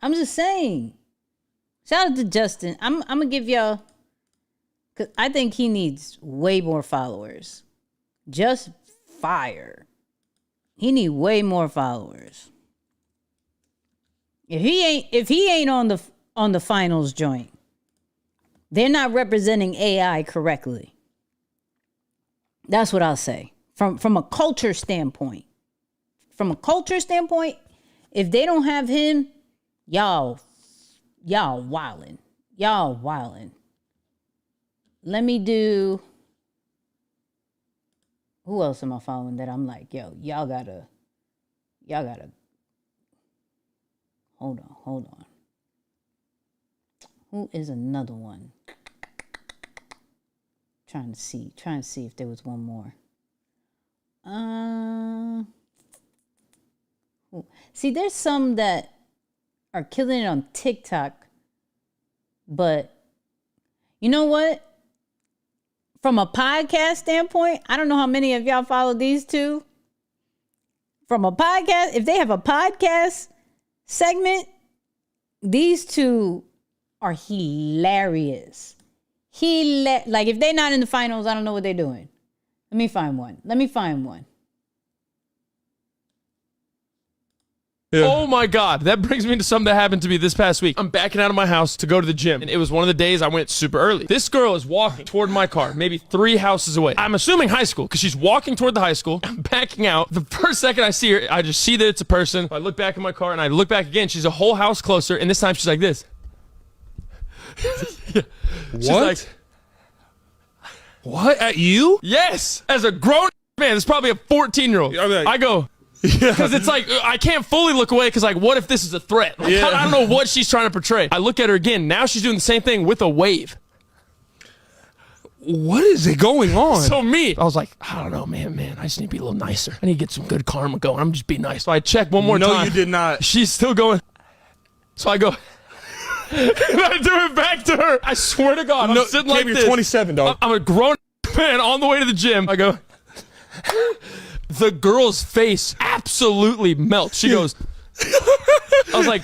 I'm just saying. Shout out to Justin. I'm gonna give y'all, cause I think he needs way more followers. Just fire. He need way more followers. If he ain't on the finals joint, they're not representing AI correctly. That's what I'll say. From a culture standpoint. From a culture standpoint, if they don't have him, y'all wildin'. Y'all wildin'. Let me do. Who else am I following that I'm like, yo, y'all gotta. Hold on. Who is another one? Trying to see if there was one more. See, there's some that are killing it on TikTok, but you know what? From a podcast standpoint, I don't know how many of y'all follow these two. From a podcast, if they have a podcast segment, these two are hilarious. Like, if they're not in the finals, I don't know what they're doing. Let me find one. Yeah. Oh my God, that brings me to something that happened to me this past week. I'm backing out of my house to go to the gym, and it was one of the days I went super early. This girl is walking toward my car, maybe 3 houses away. I'm assuming high school, because she's walking toward the high school. I'm backing out. The first second I see her, I just see that it's a person. I look back in my car, and I look back again. She's a whole house closer, and this time she's like this. Yeah. She's like, what, at you? Yes, as a grown man. It's probably a 14-year-old. I go, because it's like, I can't fully look away because, like, what if this is a threat? Like, I don't know what she's trying to portray. I look at her again. Now she's doing the same thing with a wave. What is it going on? So I was like, I don't know, man. I just need to be a little nicer. I need to get some good karma going. I'm just being nice. So I check one more time. No, you did not. She's still going. So I go, and I do it back to her. I swear to God, I'm sitting like this. You're 27, dog. I'm a grown man on the way to the gym. I go, the girl's face absolutely melts. She goes, I was like,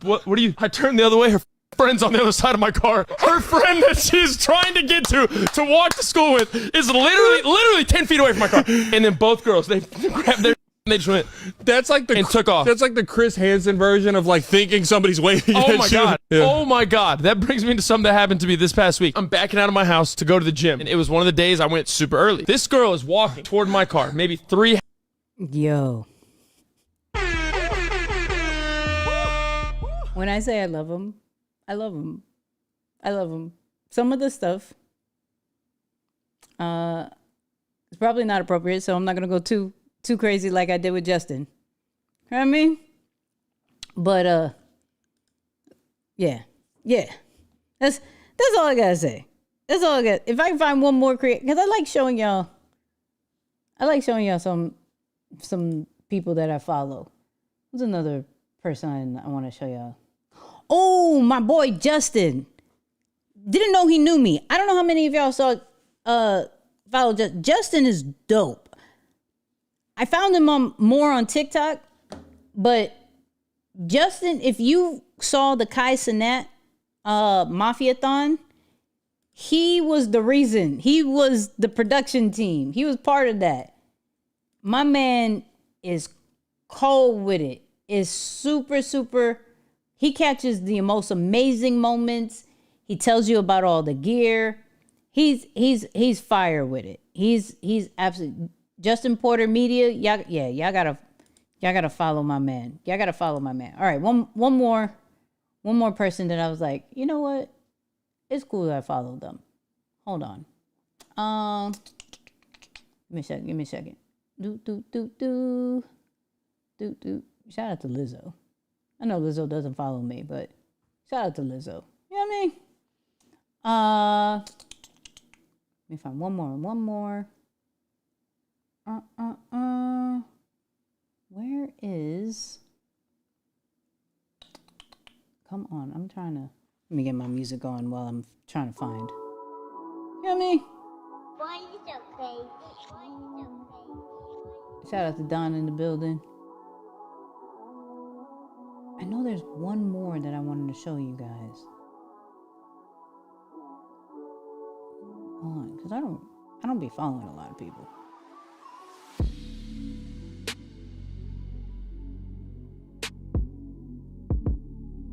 what are you? I turned the other way. Her friend's on the other side of my car. Her friend that she's trying to get to walk to school with is literally 10 feet away from my car. And then both girls, they grabbed their and they just went. That's like and took off. That's like the Chris Hansen version of like thinking somebody's waiting. Oh my God. Yeah. Oh my God. That brings me to something that happened to me this past week. I'm backing out of my house to go to the gym, and it was one of the days I went super early. This girl is walking toward my car, maybe 3. Yo. When I say I love him, I love him. I love him. Some of the stuff is probably not appropriate, so I'm not gonna go too crazy like I did with Justin. You know what I mean? But yeah. That's all I gotta say. That's all I got. If I can find one more because I like showing y'all some people that I follow. Who's another person I want to show y'all? Oh, my boy Justin. Didn't know he knew me. I don't know how many of y'all saw follow Justin. Justin is dope. I found him more on TikTok, but Justin, if you saw the Kai Cenat Mafia-thon, he was the reason. He was the production team. He was part of that. My man is cold with it. Is super, super. He catches the most amazing moments. He tells you about all the gear. He's fire with it. He's absolutely. Justin Porter Media, y'all gotta follow my man. Y'all gotta follow my man. All right, one more person that I was like, you know what? It's cool that I followed them. Hold on. Give me a second. Do. Shout out to Lizzo. I know Lizzo doesn't follow me, but shout out to Lizzo. You know what I mean? Let me find one more. Where is? Come on, I'm trying to. Let me get my music on while I'm trying to find. You know what I mean? Shout out to Don in the building. I know there's one more that I wanted to show you guys. Hold on, because I don't be following a lot of people.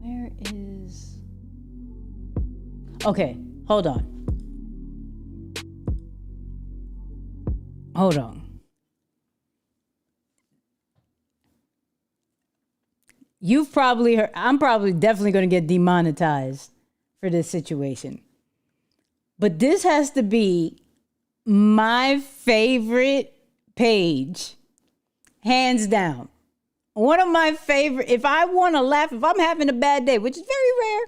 Where is... Okay, hold on. Hold on. You've probably heard, I'm probably definitely going to get demonetized for this situation. But this has to be my favorite page, hands down. One of my favorite, if I want to laugh, if I'm having a bad day, which is very rare,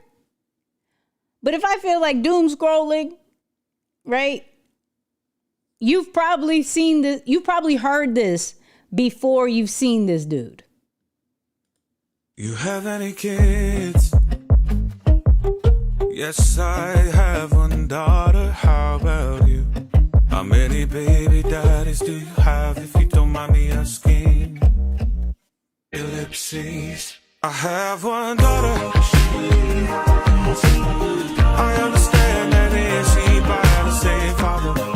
but if I feel like doom scrolling, right? You've probably seen this, you've probably heard this before you've seen this dude. You have any kids? Yes, I have one daughter. How about you? How many baby daddies do you have, if you don't mind me asking? Ellipses. I have one daughter. I understand that is she by the same father.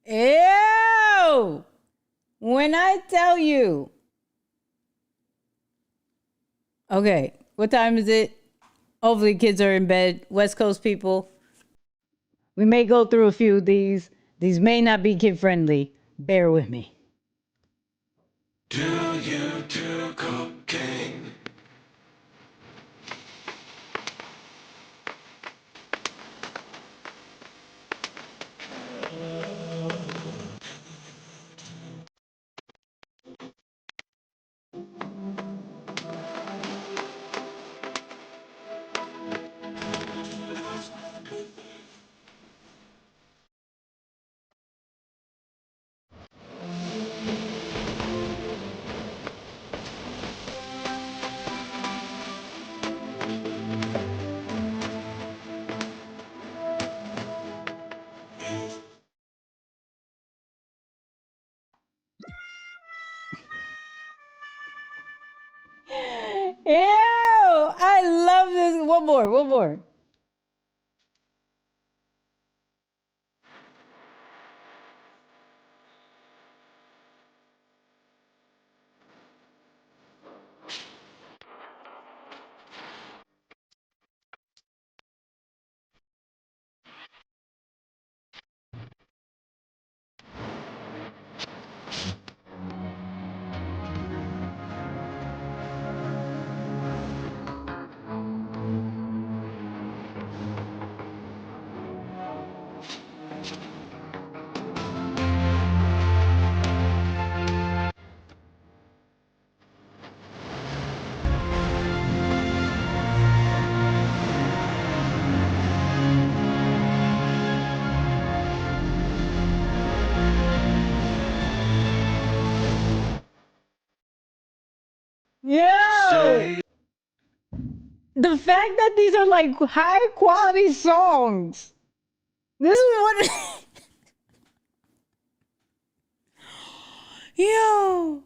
Ew! When I tell you. Okay, what time is it? Hopefully kids are in bed. West Coast people. We may go through a few of these. These may not be kid friendly. Bear with me. Do you do cocaine? Ew! I love this. One more. Yo! The fact that these are like high quality songs. This is what. Yo!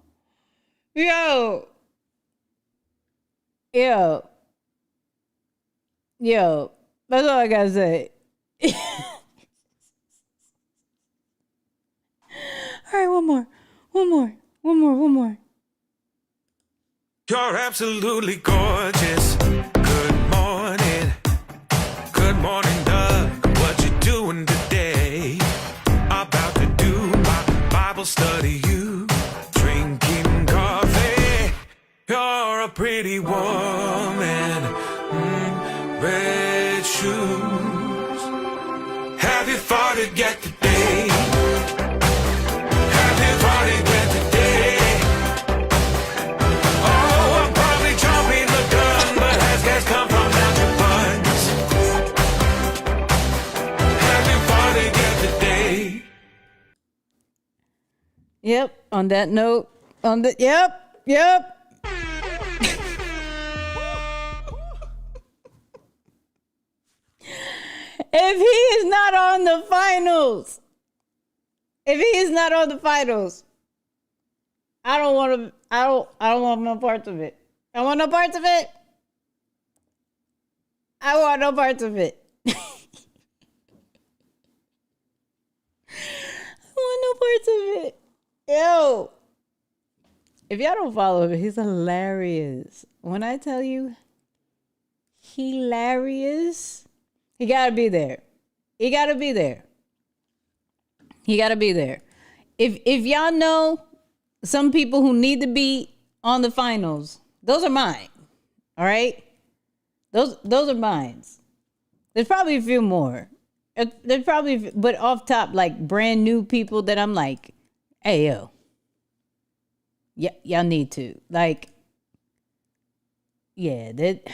That's all I gotta say. All right, one more. You're absolutely gorgeous. Good morning. Good morning, Doug. What you doing today? About to do my Bible study. You drinking coffee. You're a pretty woman. Red shoes. Have you farted yet today? Have you farted yet today? Yep, on that note, On the yep. If he is not on the finals, I don't want no parts of it. I want no parts of it. I want no parts of it. I want no parts of it. Yo. If y'all don't follow him, he's hilarious. When I tell you hilarious, he gotta be there. He gotta be there. If y'all know some people who need to be on the finals, those are mine. All right? Those are mine. There's probably a few more. There's probably, but off top, like brand new people that I'm like, hey, yo. Yeah, y'all need to. Like, yeah, that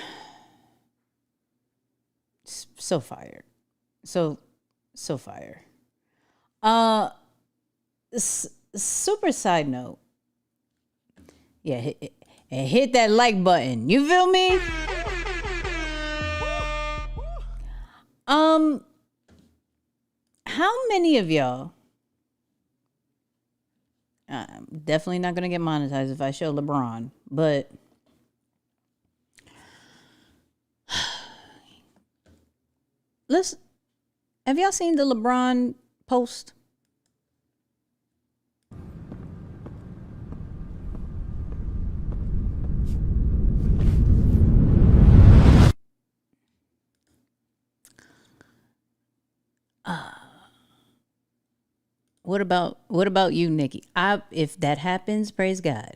so fire. So fire. Super side note. Yeah, hit that like button. You feel me? How many of y'all? I'm definitely not gonna get monetized if I show LeBron, but have y'all seen the LeBron post? What about you, Nikki? If that happens, praise God.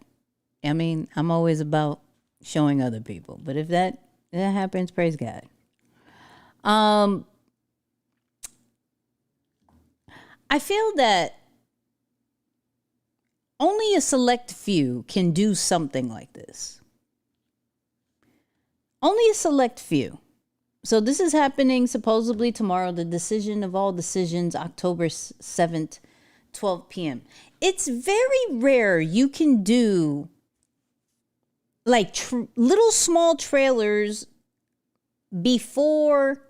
I mean, I'm always about showing other people, but if that happens, praise God. I feel that only a select few can do something like this. Only a select few. So this is happening supposedly tomorrow, the decision of all decisions, October 7th, 12 p.m. It's very rare you can do like little small trailers before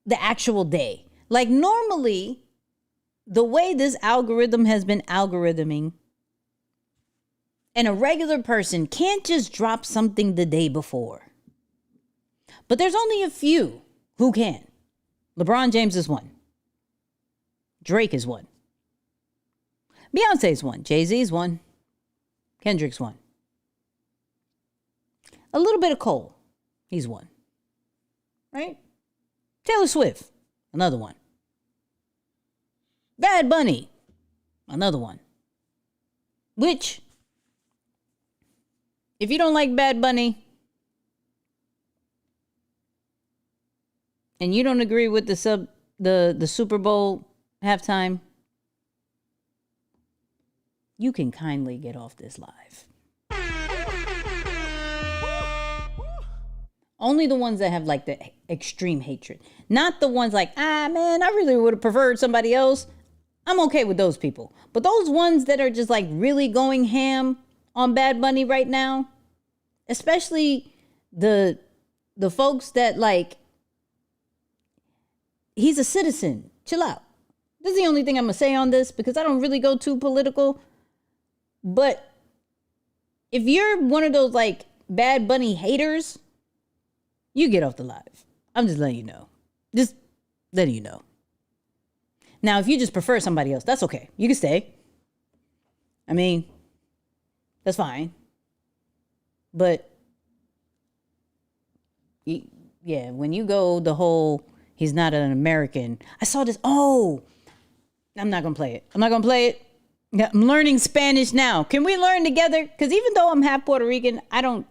the actual day. Like normally, the way this algorithm has been algorithming, and a regular person can't just drop something the day before. But there's only a few who can. LeBron James is one. Drake is one. Beyonce's one. Jay-Z's one. Kendrick's one. A little bit of Cole. He's one. Right? Taylor Swift. Another one. Bad Bunny. Another one. Which, if you don't like Bad Bunny, and you don't agree with the Super Bowl halftime, you can kindly get off this live. Only the ones that have like the extreme hatred. Not the ones like, man, I really would have preferred somebody else. I'm okay with those people. But those ones that are just like really going ham on Bad Bunny right now, especially the folks that like, he's a citizen. Chill out. This is the only thing I'm going to say on this because I don't really go too political. But if you're one of those like Bad Bunny haters, you get off the live. I'm just letting you know. Just letting you know. Now, if you just prefer somebody else, that's okay. You can stay. I mean, that's fine. But yeah, when you go the whole, he's not an American. I saw this. Oh, I'm not going to play it. Yeah, I'm learning Spanish now. Can we learn together? Because even though I'm half Puerto Rican, I don't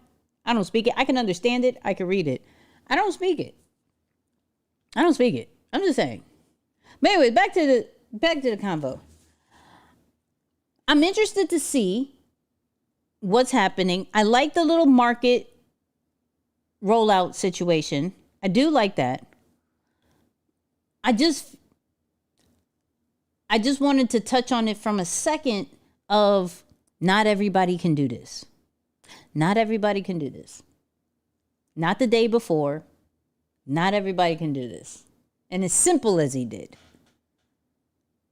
speak it. I can understand it. I can read it. I don't speak it. I'm just saying. But anyway, back to the convo. I'm interested to see what's happening. I like the little market rollout situation. I do like that. I just wanted to touch on it from a second of Not everybody can do this. Not everybody can do this. Not the day before. Not everybody can do this. And as simple as he did.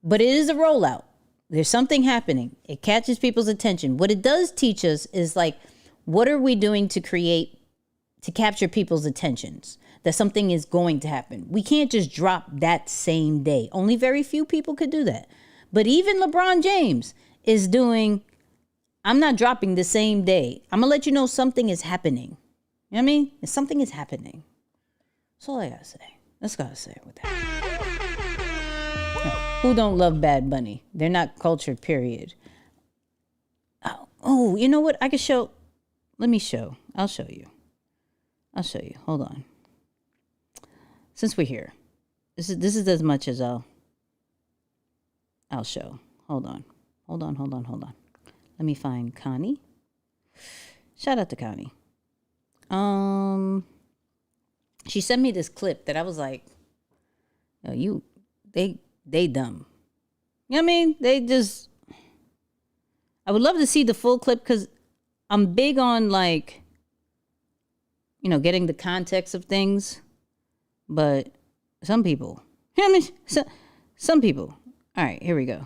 But it is a rollout. There's something happening. It catches people's attention. What it does teach us is like, what are we doing to capture people's attentions? That something is going to happen. We can't just drop that same day. Only very few people could do that. But even LeBron James is doing, I'm not dropping the same day. I'm going to let you know something is happening. You know what I mean? Something is happening. That's all I got to say. That's got to say with that. Who don't love Bad Bunny? They're not cultured, period. Oh, you know what? I could show. Let me show. I'll show you. Hold on. Since we're here, this is as much as I'll show. Hold on. Let me find Connie. Shout out to Connie. She sent me this clip that I was like, yo, they dumb. You know what I mean? I would love to see the full clip because I'm big on like, getting the context of things. But some people, you know what I mean? Some people. All right, here we go.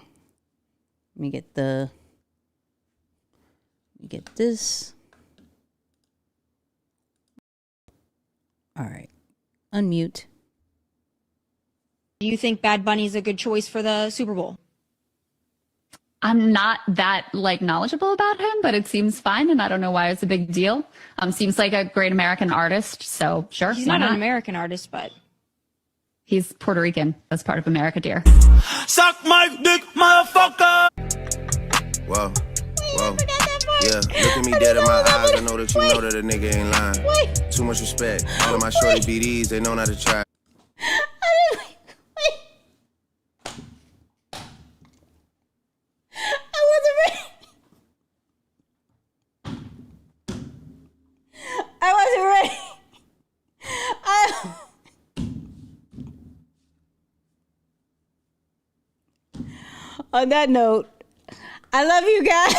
Let me get this. All right, unmute. Do you think Bad Bunny is a good choice for the Super Bowl? I'm not that knowledgeable about him, but it seems fine, and I don't know why it's a big deal. Seems like a great American artist, so sure. He's not an American artist, but he's Puerto Rican. That's part of America, dear. Suck my dick, motherfucker. Whoa. Yeah, look at me dead in my eyes. I know that you know that a nigga ain't lying. Too much respect. All of my shorty BDs, they know not to try. I wasn't ready. On that note, I love you guys.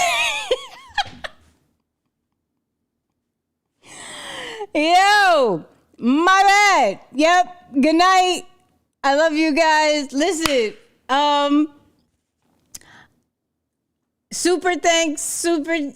Yo, my bad. Yep. Good night. I love you guys. Listen, super thanks, super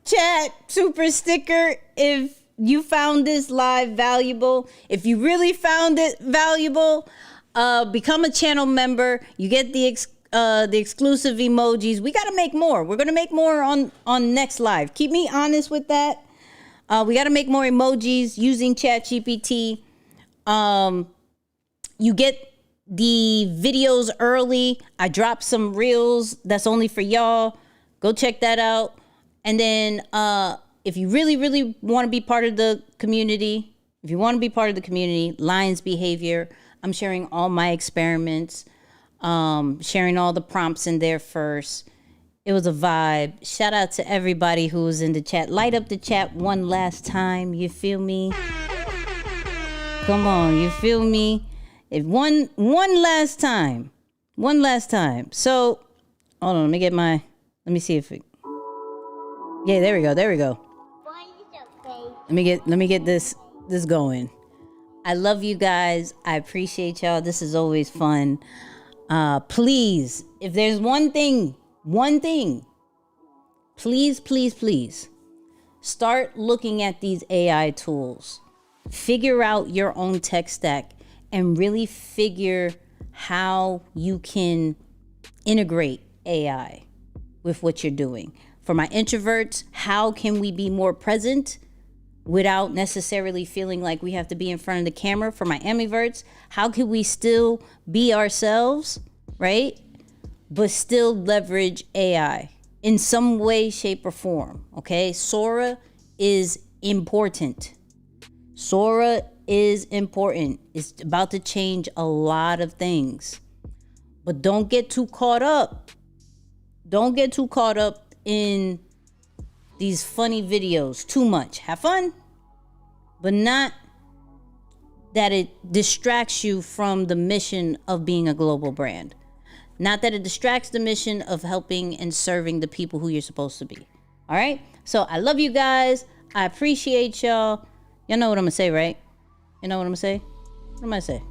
chat, super sticker. If you found this live valuable, if you really found it valuable, become a channel member. You get the exclusive emojis. We got to make more. We're going to make more on next live. Keep me honest with that. We got to make more emojis using ChatGPT. You get the videos early. I dropped some reels that's only for y'all. Go check that out. And then if you really, really want to be part of the community, Lions Behavior, I'm sharing all my experiments, sharing all the prompts in there first. It was a vibe. Shout out to everybody who was in the chat. Light up the chat one last time. You feel me? Come on, you feel me? If one last time. So, hold on, let me see if it. Yeah, there we go. Let me get this going. I love you guys. I appreciate y'all. This is always fun. Please, if there's one thing, please start looking at these AI tools. Figure out your own tech stack and really figure how you can integrate AI with what you're doing. For my introverts, how can we be more present without necessarily feeling like we have to be in front of the camera? For my ambiverts, how can we still be ourselves, right? But still leverage AI in some way, shape, or form, okay? Sora is important. It's about to change a lot of things. But don't get too caught up. In these funny videos too much. Have fun, but not that it distracts you from the mission of being a global brand. not that it distracts the mission of helping and serving the people who you're supposed to be. All right? So I love you guys. I appreciate y'all. Y'all know what I'm gonna say, right? You know what I'm gonna say? What am I gonna say?